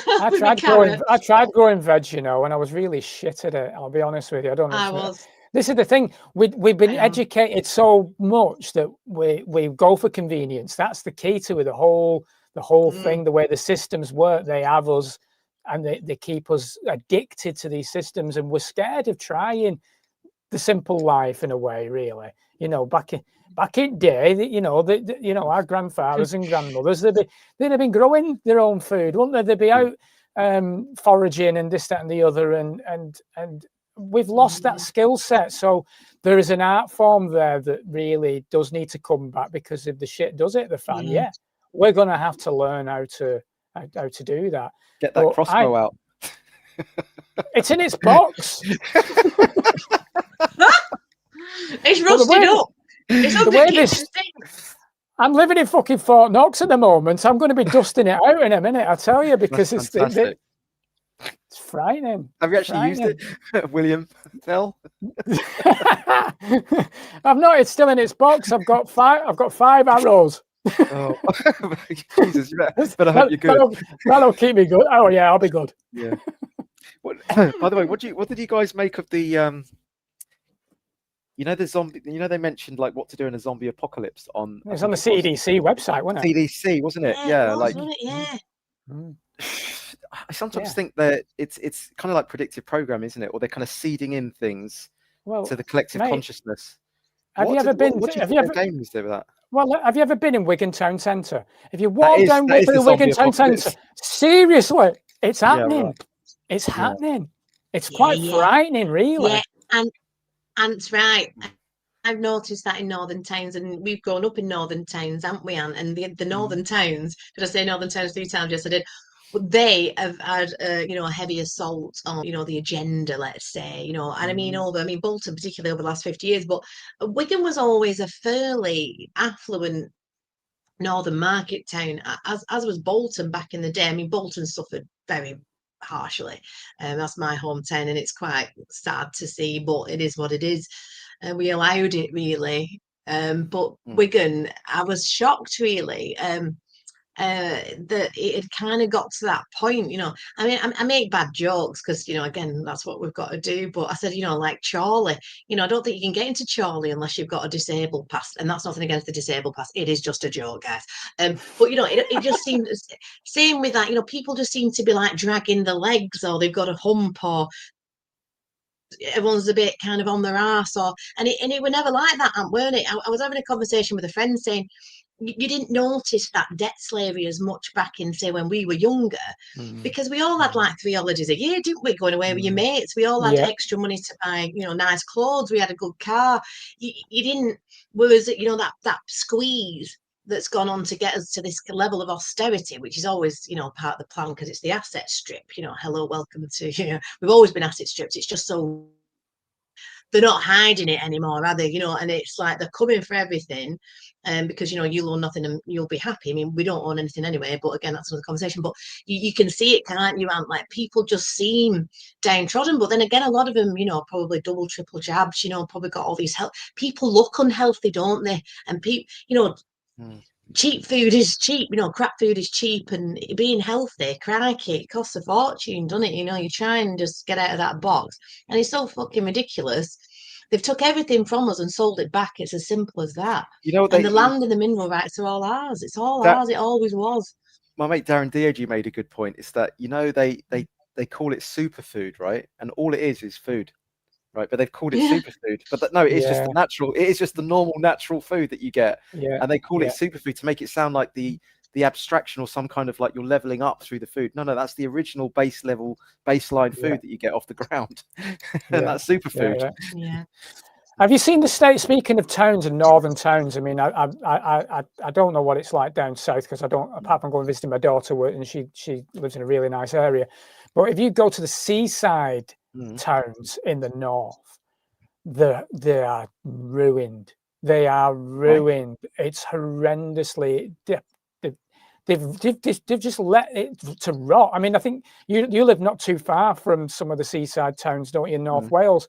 I tried growing veg, and I was really shit at it. I'll be honest with you. I don't know. This is the thing. We've been educated so much that we go for convenience. That's the key to it. The whole thing, the way the systems work, they have us, and they keep us addicted to these systems, and we're scared of trying the simple life in a way, really. Back in day, our grandfathers and grandmothers, they'd have been growing their own food, wouldn't they? They'd be out foraging and this, that, and the other, and we've lost that skill set. So there is an art form there that really does need to come back, because if the shit does hit the fan, we're going to have to learn how to do that. Get that crossbow out. It's in its box. It's rusted up. I'm living in fucking Fort Knox at the moment. I'm going to be dusting it out in a minute, I tell you, because it's frightening. Have you actually used it, William? Tell. I've not. It's still in its box. I've got 5 arrows. Oh, Jesus! You better hope you're good. That'll keep me good. Oh yeah, I'll be good. Yeah. By the way, what did you guys make of the the zombie? They mentioned like what to do in a zombie apocalypse on. It was on the CDC website, wasn't it? CDC, wasn't it? Yeah, I sometimes think that it's kind of like predictive programming, isn't it? Or they're kind of seeding in things to the collective consciousness. Have you ever been? What do you think the game is there with that? Well, have you ever been in Wigan Town Centre? If you walk down the Wigan Town Centre, seriously, it's happening. Yeah, right. It's happening. It's quite frightening, really. Yeah, and it's right. I've noticed that in northern towns, and we've grown up in northern towns, haven't we, Anne? And the northern towns, did I say northern towns 3 times? Yes, I did. But they have had, a heavy assault on, the agenda, let's say, and I mean, Bolton, particularly over the last 50 years, but Wigan was always a fairly affluent northern market town, as was Bolton back in the day. I mean, Bolton suffered very harshly. That's my hometown, and it's quite sad to see, but it is what it is. We allowed it, really. But Wigan, I was shocked, really. That it had kind of got to that point, you know. I mean, I make bad jokes because, you know, again, that's what we've got to do. But I said, you know, like Chorley, you know, I don't think you can get into Chorley unless you've got a disabled pass. And that's nothing against the disabled pass. It is just a joke, guys. But, you know, it just seemed, same with that, you know, people just seem to be like dragging the legs, or they've got a hump, or everyone's a bit kind of on their arse, and it were never like that, weren't it? I was having a conversation with a friend saying, you didn't notice that debt slavery as much back in, say, when we were younger, because we all had like 3 holidays a year, didn't we, going away with your mates? We all had extra money to buy, you know, nice clothes. We had a good car. You didn't, whereas, you know, that squeeze that's gone on to get us to this level of austerity, which is always, you know, part of the plan, because it's the asset strip, you know. Hello, welcome to, you know, we've always been asset stripped. It's just so they're not hiding it anymore, are they? You know, and it's like they're coming for everything, because, you know, you'll own nothing and you'll be happy. I mean, we don't own anything anyway, but again, that's another conversation. But you can see it, can't you? And like, people just seem downtrodden. But then again, a lot of them, you know, probably double, triple jabs, you know, probably got all these health. People look unhealthy, don't they? And people, you know, cheap food is cheap, you know, crap food is cheap, and being healthy, crikey, it costs a fortune, doesn't it? You know, you try and just get out of that box, and it's so fucking ridiculous. They've took everything from us and sold it back. It's as simple as that. You know, and the land and the mineral rights are all ours. It's all ours. It always was. My mate Darren Dioggi made a good point. It's that, you know, they call it superfood, right? And all it is food. Right, but they've called it superfood. But no, it's just the natural. It is just the normal natural food that you get, and they call it superfood to make it sound like the abstraction, or some kind of like you're leveling up through the food. No, that's the original baseline food that you get off the ground, and that's superfood. Yeah. Have you seen the state? Speaking of towns and northern towns, I mean, I don't know what it's like down south, because I don't, apart from going visiting my daughter, and she lives in a really nice area. But if you go to the seaside towns in the north, they are ruined. They are ruined. It's horrendously. They've just let it to rot. I mean, I think you live not too far from some of the seaside towns, don't you, in North Wales,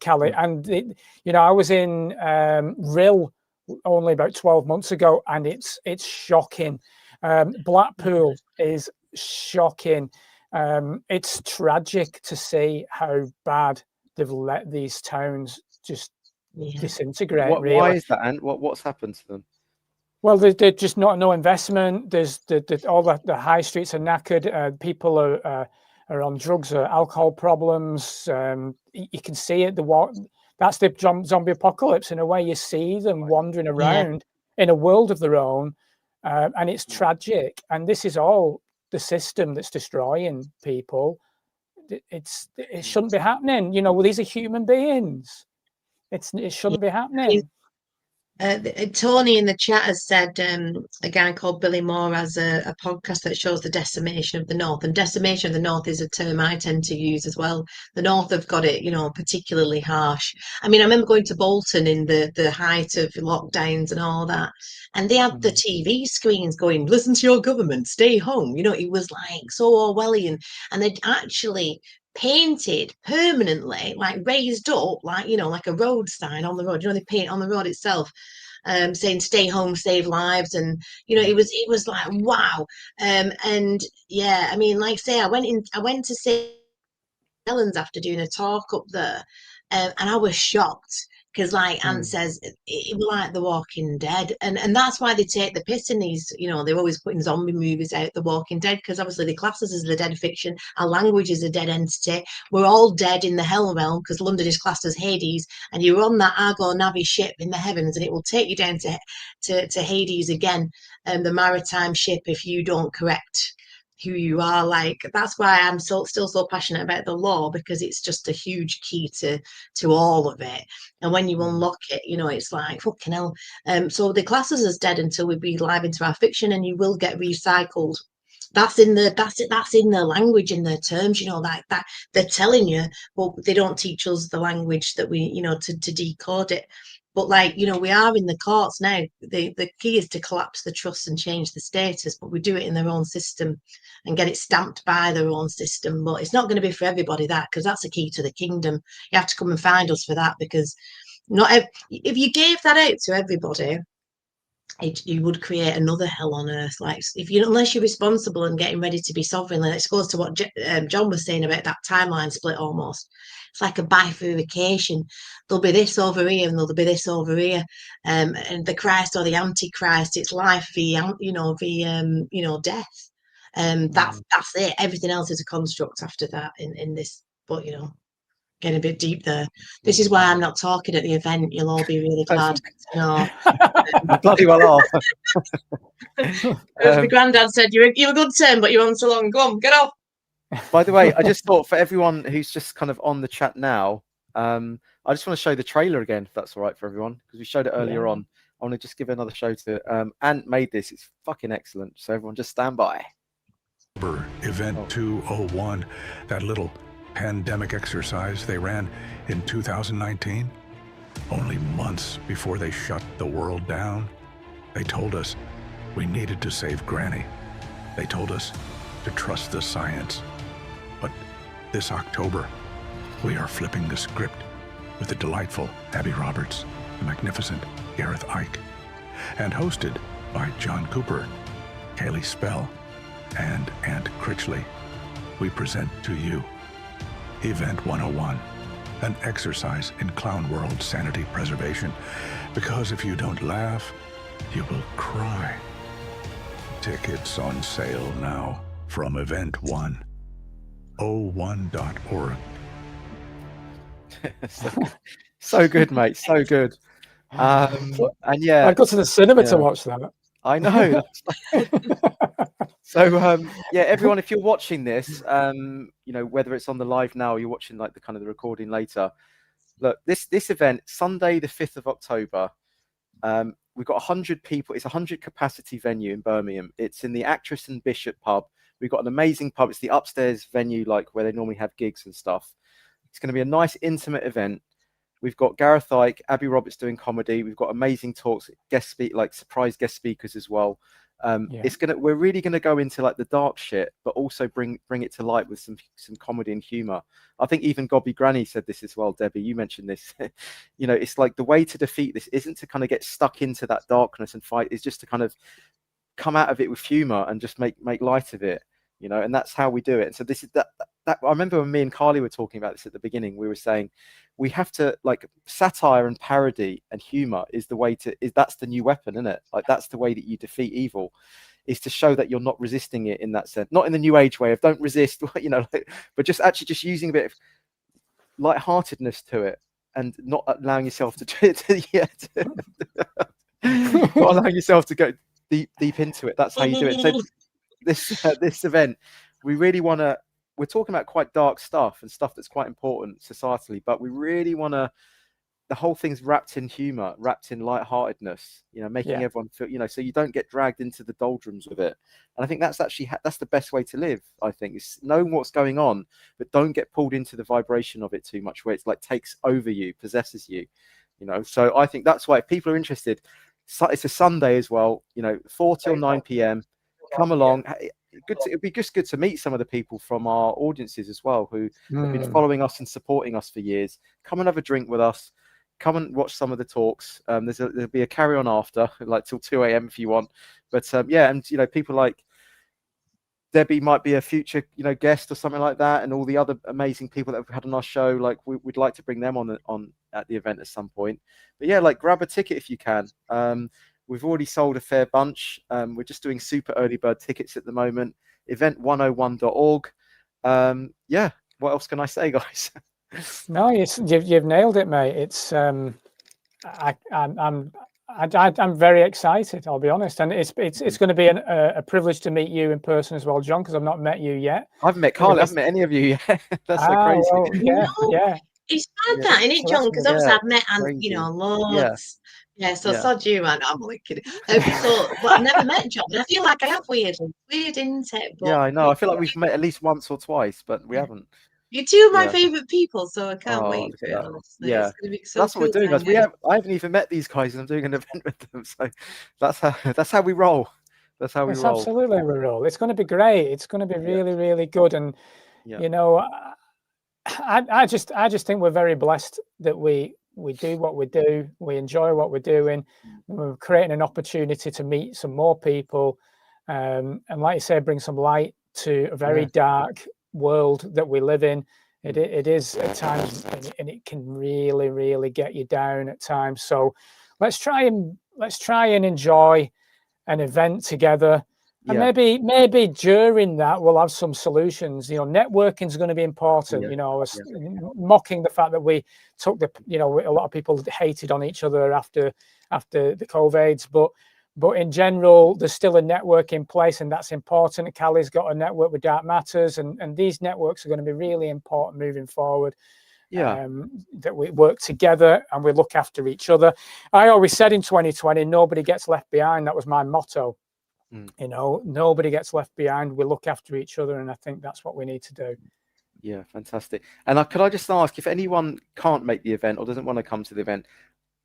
Callie? And you know, I was in Rhyl only about 12 months ago, and it's shocking. Blackpool is shocking. It's tragic to see how bad they've let these towns just disintegrate. Why is that, and what's happened to them? Well, they're just no investment. There's all the high streets are knackered. People are on drugs or alcohol problems. You can see it. That's the zombie apocalypse in a way. You see them wandering around in a world of their own, and it's tragic. And this is all the system that's destroying people. It shouldn't be happening. You know, well, these are human beings. It shouldn't be happening. Tony in the chat has said a guy called Billy Moore has a podcast that shows the decimation of the North, and decimation of the North is a term I tend to use as well. The North have got it, you know, particularly harsh. I mean, I remember going to Bolton in the height of lockdowns and all that, and they had the TV screens going, "Listen to your government, stay home." You know, it was like so Orwellian, and they'd actually painted permanently, like raised up, like, you know, like a road sign on the road. You know, they paint on the road itself, saying "Stay home, save lives," and you know, it was like wow. And yeah, I mean, like say, I went to St. Helens after doing a talk up there, and I was shocked. Because, like Ant says, it was like The Walking Dead, and that's why they take the piss in these. You know, they're always putting zombie movies out, The Walking Dead, because obviously they class us as the dead fiction. Our language is a dead entity. We're all dead in the hell realm, because London is classed as Hades, and you're on that Argo Navi ship in the heavens, and it will take you down to Hades again, the maritime ship, if you don't correct who you are. Like, that's why I'm still so passionate about the law, because it's just a huge key to all of it. And when you unlock it, you know, it's like fucking hell. So the class us as dead until we breathe life into our fiction, and you will get recycled that's in their language, in their terms, you know, that they're telling you, but they don't teach us the language that we, you know, to decode it. But like, you know, we are in the courts now. The key is to collapse the trust and change the status, but we do it in their own system and get it stamped by their own system. But it's not going to be for everybody, that, because that's the key to the kingdom. You have to come and find us for that, because if you gave that out to everybody, you would create another hell on earth. Like, unless you're responsible and getting ready to be sovereign, and it goes to what John was saying about that timeline split. Almost, it's like a bifurcation. There'll be this over here, and there'll be this over here, and the Christ or the Antichrist. It's life v death. That's it. Everything else is a construct after that. In this, but you know, getting a bit deep there. This is why I'm not talking at the event. You'll all be really glad to know. Bloody well are. As my granddad said, you're a good turn, but you're on so long. Go on, get off. By the way, I just thought, for everyone who's just kind of on the chat now, I just want to show the trailer again, if that's all right for everyone, because we showed it earlier on. I want to just give another show to it. Ant made this. It's fucking excellent. So everyone just stand by. Event 201, that little pandemic exercise they ran in 2019, only months before they shut the world down, they told us we needed to save Granny. They told us to trust the science. But this October, we are flipping the script with the delightful Abi Roberts, the magnificent Gareth Icke, and hosted by John Cooper, Kaylee Spell, and Ant Critchley. We present to you Event 101, an exercise in clown world sanity preservation, because if you don't laugh, you will cry. Tickets on sale now from event101.org. So good, mate. So good. And yeah, I'd go to the cinema to watch that. I know. So yeah, everyone, if you're watching this, you know, whether it's on the live now or you're watching like the kind of the recording later, look, this event, Sunday the 5th of October, we've got 100 people. It's a 100 capacity venue in Birmingham. It's in the Actress and Bishop pub. We've got an amazing pub. It's the upstairs venue, like where they normally have gigs and stuff. It's going to be a nice intimate event. We've got Gareth Icke, Abi Roberts doing comedy. We've got amazing talks, surprise guest speakers as well. We're really gonna go into like the dark shit, but also bring it to light with some comedy and humor. I think even Gobby Granny said this as well. Debbie, you mentioned this. You know, it's like the way to defeat this isn't to kind of get stuck into that darkness and fight. It's just to kind of come out of it with humor and just make light of it. You know, and that's how we do it. And so this is that I remember when me and Carly were talking about this at the beginning, we were saying we have to, like, satire and parody and humor is the way to, that's the new weapon, isn't it? Like, that's the way that you defeat evil, is to show that you're not resisting it in that sense, not in the new age way of don't resist, you know, but just actually just using a bit of lightheartedness to it and not allowing yourself not allowing yourself to go deep into it. That's how you do it. So this event, we really want to, we're talking about quite dark stuff and stuff that's quite important societally, but we really want to, the whole thing's wrapped in humor, wrapped in lightheartedness, you know, making everyone feel, you know, so you don't get dragged into the doldrums with it. And I think that's actually, that's the best way to live, I think, is knowing what's going on, but don't get pulled into the vibration of it too much, where it's like takes over you, possesses you, you know. So I think that's why if people are interested, it's a Sunday as well, you know, 4 till 9 p.m. Come along. It'd be just good to meet some of the people from our audiences as well, who have been following us and supporting us for years. Come and have a drink with us. Come and watch some of the talks. There'll be a carry on after, like till 2 a.m. if you want. But yeah, and you know, people like Debbie might be a future, you know, guest or something like that, and all the other amazing people that we've had on our show. Like we'd like to bring them on at the event at some point. But yeah, like grab a ticket if you can. We've already sold a fair bunch. We're just doing super early bird tickets at the moment. Event101.org. Yeah, what else can I say, guys? No, you've nailed it, mate. It's I'm very excited, I'll be honest, and it's going to be a privilege to meet you in person as well, John, because I've not met you yet. I haven't met Carly. I haven't met any of you yet. That's so crazy. Well, yeah. It's mad that, isn't it, So that's John? Because good. obviously I've met, Crazy. loads. Yeah, so Yeah. sod you, man. I'm only kidding. So, but I've never met John. I feel like I have weirdly. Weird, isn't it? But Yeah, I know. I feel like we've met at least once or twice, but we haven't. you're two of my Yeah. favourite people, so I can't Oh, wait look for at it, that. honestly. Yeah. It's going to be so That's what cool we're doing, to guys. hang out. I haven't even met these guys, and I'm doing an event with them. So that's how we roll. That's how we It's roll. absolutely a roll. It's going to be great. It's going to be really, really good. And Yeah. you know, I just think we're very blessed that we do what we do. We enjoy what we're doing. We're creating an opportunity to meet some more people, and like you say, bring some light to a very dark world that we live in. It is at times, and it can really, really get you down at times. So let's try and enjoy an event together. And maybe during that we'll have some solutions. You know, networking is going to be important. You know, I was mocking the fact that we took a lot of people hated on each other after the COVIDs, but in general, there's still a network in place, and that's important. Callie's got a network with Dark Matters, and these networks are going to be really important moving forward. That we work together and we look after each other. I always said in 2020, nobody gets left behind. That was my motto. You know, nobody gets left behind. We look after each other, and I think that's what we need to do. Yeah, fantastic. And could I just ask, if anyone can't make the event or doesn't want to come to the event,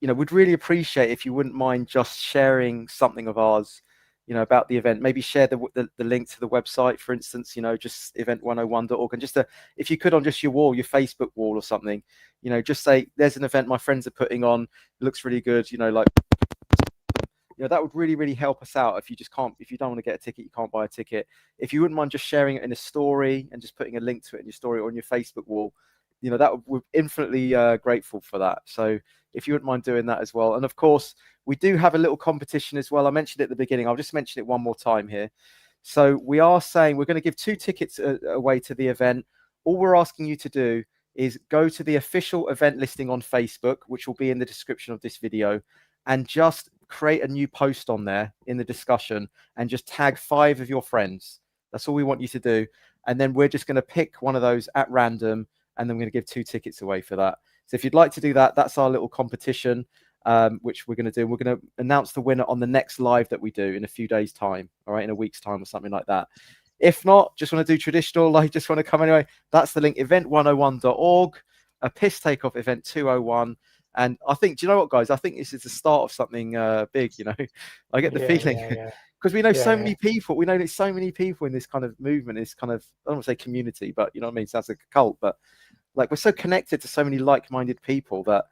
you know, we'd really appreciate if you wouldn't mind just sharing something of ours, you know, about the event. Maybe share the link to the website, for instance, you know, just event101.org, and just if you could, on just your wall, your Facebook wall or something, you know, just say there's an event my friends are putting on, it looks really good, you know, like, you know, that would really, really help us out. If you don't want to get a ticket, you can't buy a ticket. If you wouldn't mind just sharing it in a story and just putting a link to it in your story or on your Facebook wall, you know, we're infinitely grateful for that. So if you wouldn't mind doing that as well. And of course, we do have a little competition as well. I mentioned it at the beginning. I'll just mention it one more time here. So we are saying we're going to give 2 tickets away to the event. All we're asking you to do is go to the official event listing on Facebook, which will be in the description of this video, and just create a new post on there in the discussion and just tag 5 of your friends. That's all we want you to do. And then we're just going to pick one of those at random, and then we're going to give 2 tickets away for that. So if you'd like to do that, that's our little competition, which we're going to do. We're going to announce the winner on the next live that we do in a few days' time, all right, in a week's time or something like that. If not, just want to do traditional, like just want to come anyway, that's the link, event101.org, a piss takeoff event 201. And I think, do you know what, guys? I think this is the start of something big, you know. I get the feeling, because we know so many people. We know there's so many people in this kind of movement, this kind of, I don't want to say community, but you know what I mean? It sounds like a cult, but like we're so connected to so many like-minded people that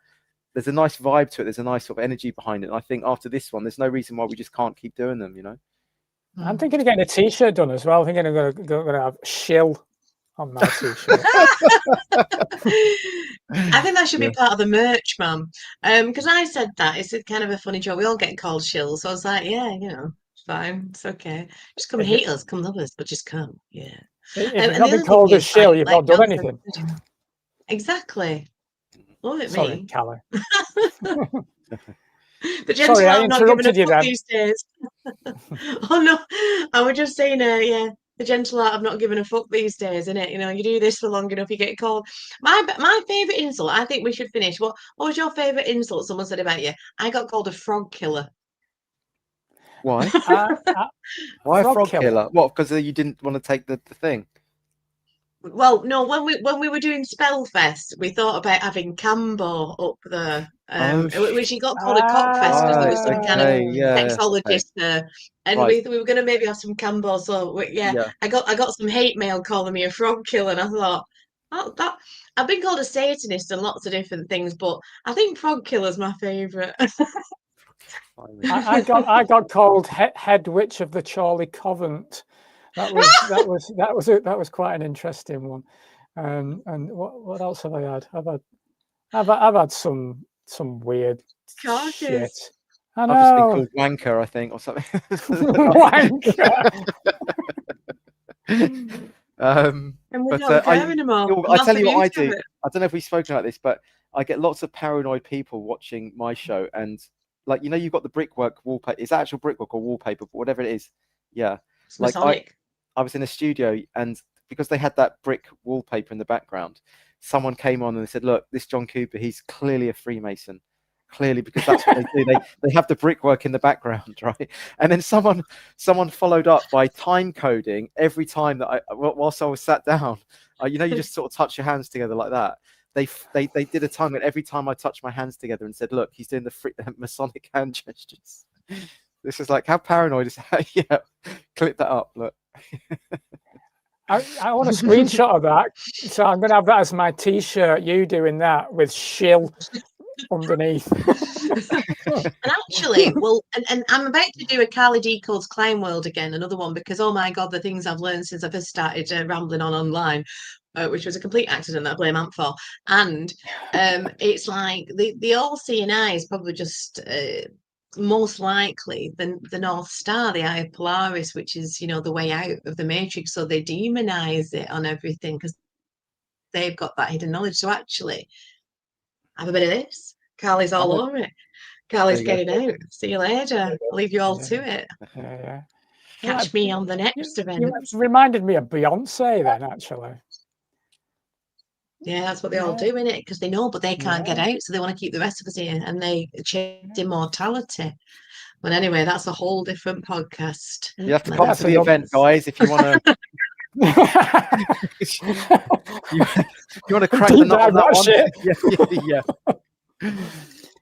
there's a nice vibe to it. There's a nice sort of energy behind it. And I think after this one, there's no reason why we just can't keep doing them, you know. I'm thinking of getting a T-shirt done as well. I think I'm going to have shill on my T-shirt. I think that should be part of the merch, Mum. Because I said that it's kind of a funny joke. We all get called shill, so I was like, yeah, you know, it's fine, it's okay. Just come hate us, come love us, but just come, yeah. If you've not been called a shill, you've not done anything. Exactly. Love it, Sorry, me. Callie. The gentle Sorry, I art of not giving a interrupted you fuck then. these days. Oh no, I was just saying, yeah, the gentle art of not giving a fuck these days, isn't it? You know, you do this for long enough, you get called. My favourite insult. I think we should finish. What was your favourite insult someone said about you? I got called a frog killer. Why? Why a frog killer? What? Because you didn't want to take the thing. Well, no. When we were doing Spellfest, we thought about having Cambo up there, which he got called a cockfest because there was some kind of sexologist there, and we were going to maybe have some Cambo. So I got some hate mail calling me a frog killer, and I thought, oh, that I've been called a Satanist and lots of different things, but I think frog killer's my favourite. I got called head witch of the Chorley Covent. That was quite an interesting one. And what else have I had? I've had some weird shit. I know. I've just been called wanker, I think, or something. Wanker. And we're not care anymore. I tell you what I do. I don't know if we've spoken about this, but I get lots of paranoid people watching my show, and like, you know, you've got the brickwork wallpaper. It's actual brickwork or wallpaper, but whatever it is. Yeah. It's like I was in a studio, and because they had that brick wallpaper in the background, someone came on and they said, look, this John Cooper, he's clearly a Freemason. Clearly, because that's what they do. They have the brickwork in the background, right? And then someone followed up by time coding every time that whilst I was sat down. You know, you just sort of touch your hands together like that. They did a time code every time I touched my hands together and said, look, he's doing the Masonic hand gestures. This is like, how paranoid is that? Yeah, clip that up. Look. I want a screenshot of that, so I'm going to have that as my T-shirt. You doing that with shill underneath. And actually, well, and I'm about to do a Carly Decode's Clown World again, another one, because oh my god, the things I've learned since I first started rambling on online, which was a complete accident that I blame Ant for. And it's like the all-seeing eye is probably just most likely the North Star, the Eye of Polaris, which is, you know, the way out of the Matrix. So they demonize it on everything because they've got that hidden knowledge. So actually, have a bit of this. Carly's all over it. Carly's getting out. See you later. I'll leave you all to it. Yeah. Catch me on the next event. You reminded me of Beyonce then, actually. Yeah, that's what they all do, innit? Because they know, but they can't get out, so they want to keep the rest of us here, and they chase immortality. But anyway, that's a whole different podcast. You have to come to the event, guys, if you want to. you want to crack the nut on that one? Yeah.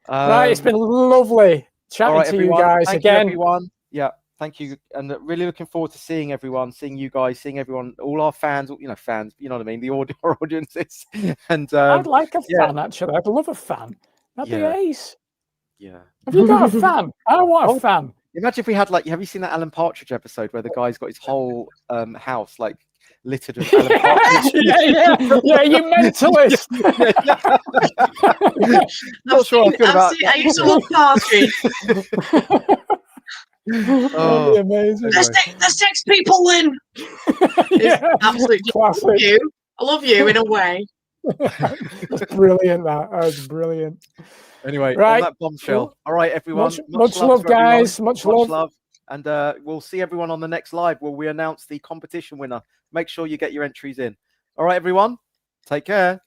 Right, it's been lovely chatting to you guys again. Everyone. Yeah, thank you, and really looking forward to seeing everyone, seeing you guys, seeing everyone, all our fans. You know, fans. You know what I mean? Our audiences. And I'd like a fan actually. I'd love a fan. That'd be ace. Yeah. Have you got a fan? I want a fan. Imagine if we had, like, have you seen that Alan Partridge episode where the guy's got his whole house like littered with Alan Partridge? yeah, you mentalist. Not sure I feel about. I used to love Partridge. Oh, amazing! The six people win. Yeah, absolutely classic. I love you in a way. That's brilliant. That was brilliant. Anyway, right. On that bombshell. All right, everyone. Much love, guys. Much love. And we'll see everyone on the next live where we announce the competition winner. Make sure you get your entries in. All right, everyone. Take care.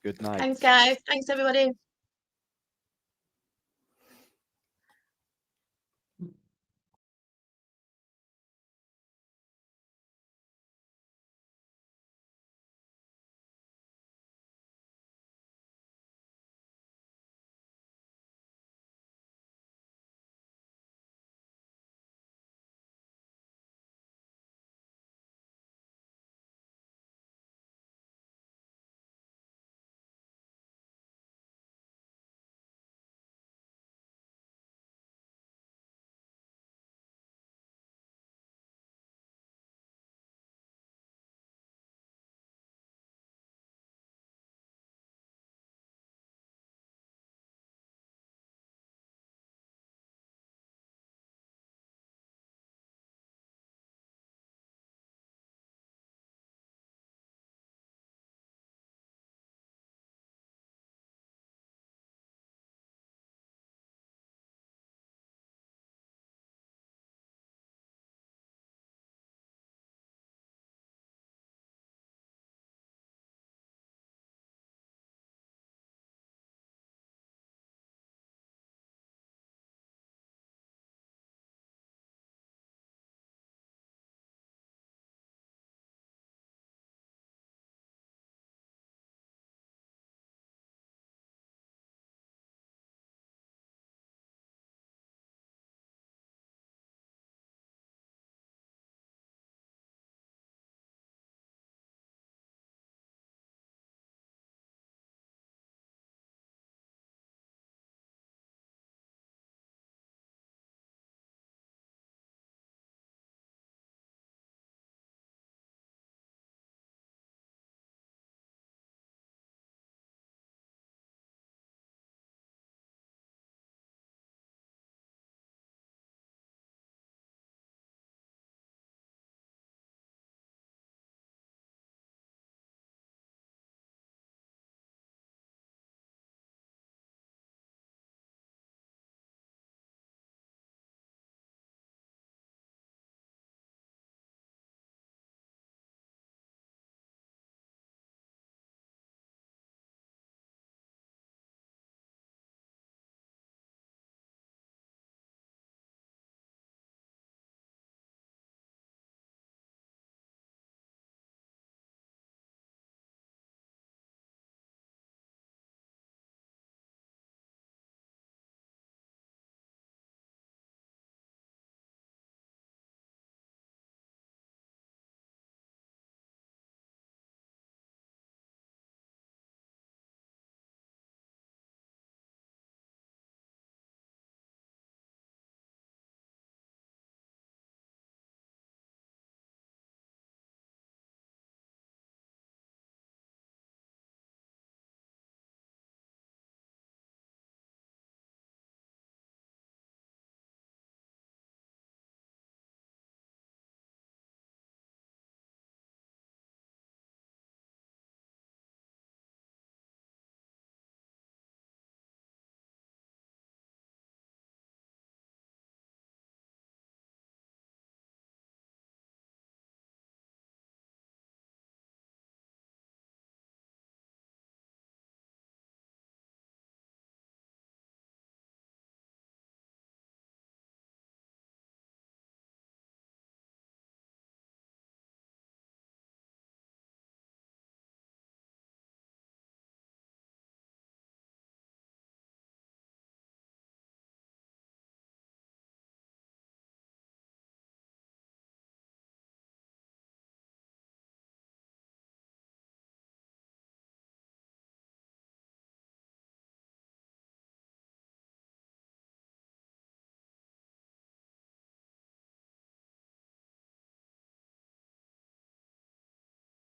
Good night. Thanks, guys. Thanks, everybody.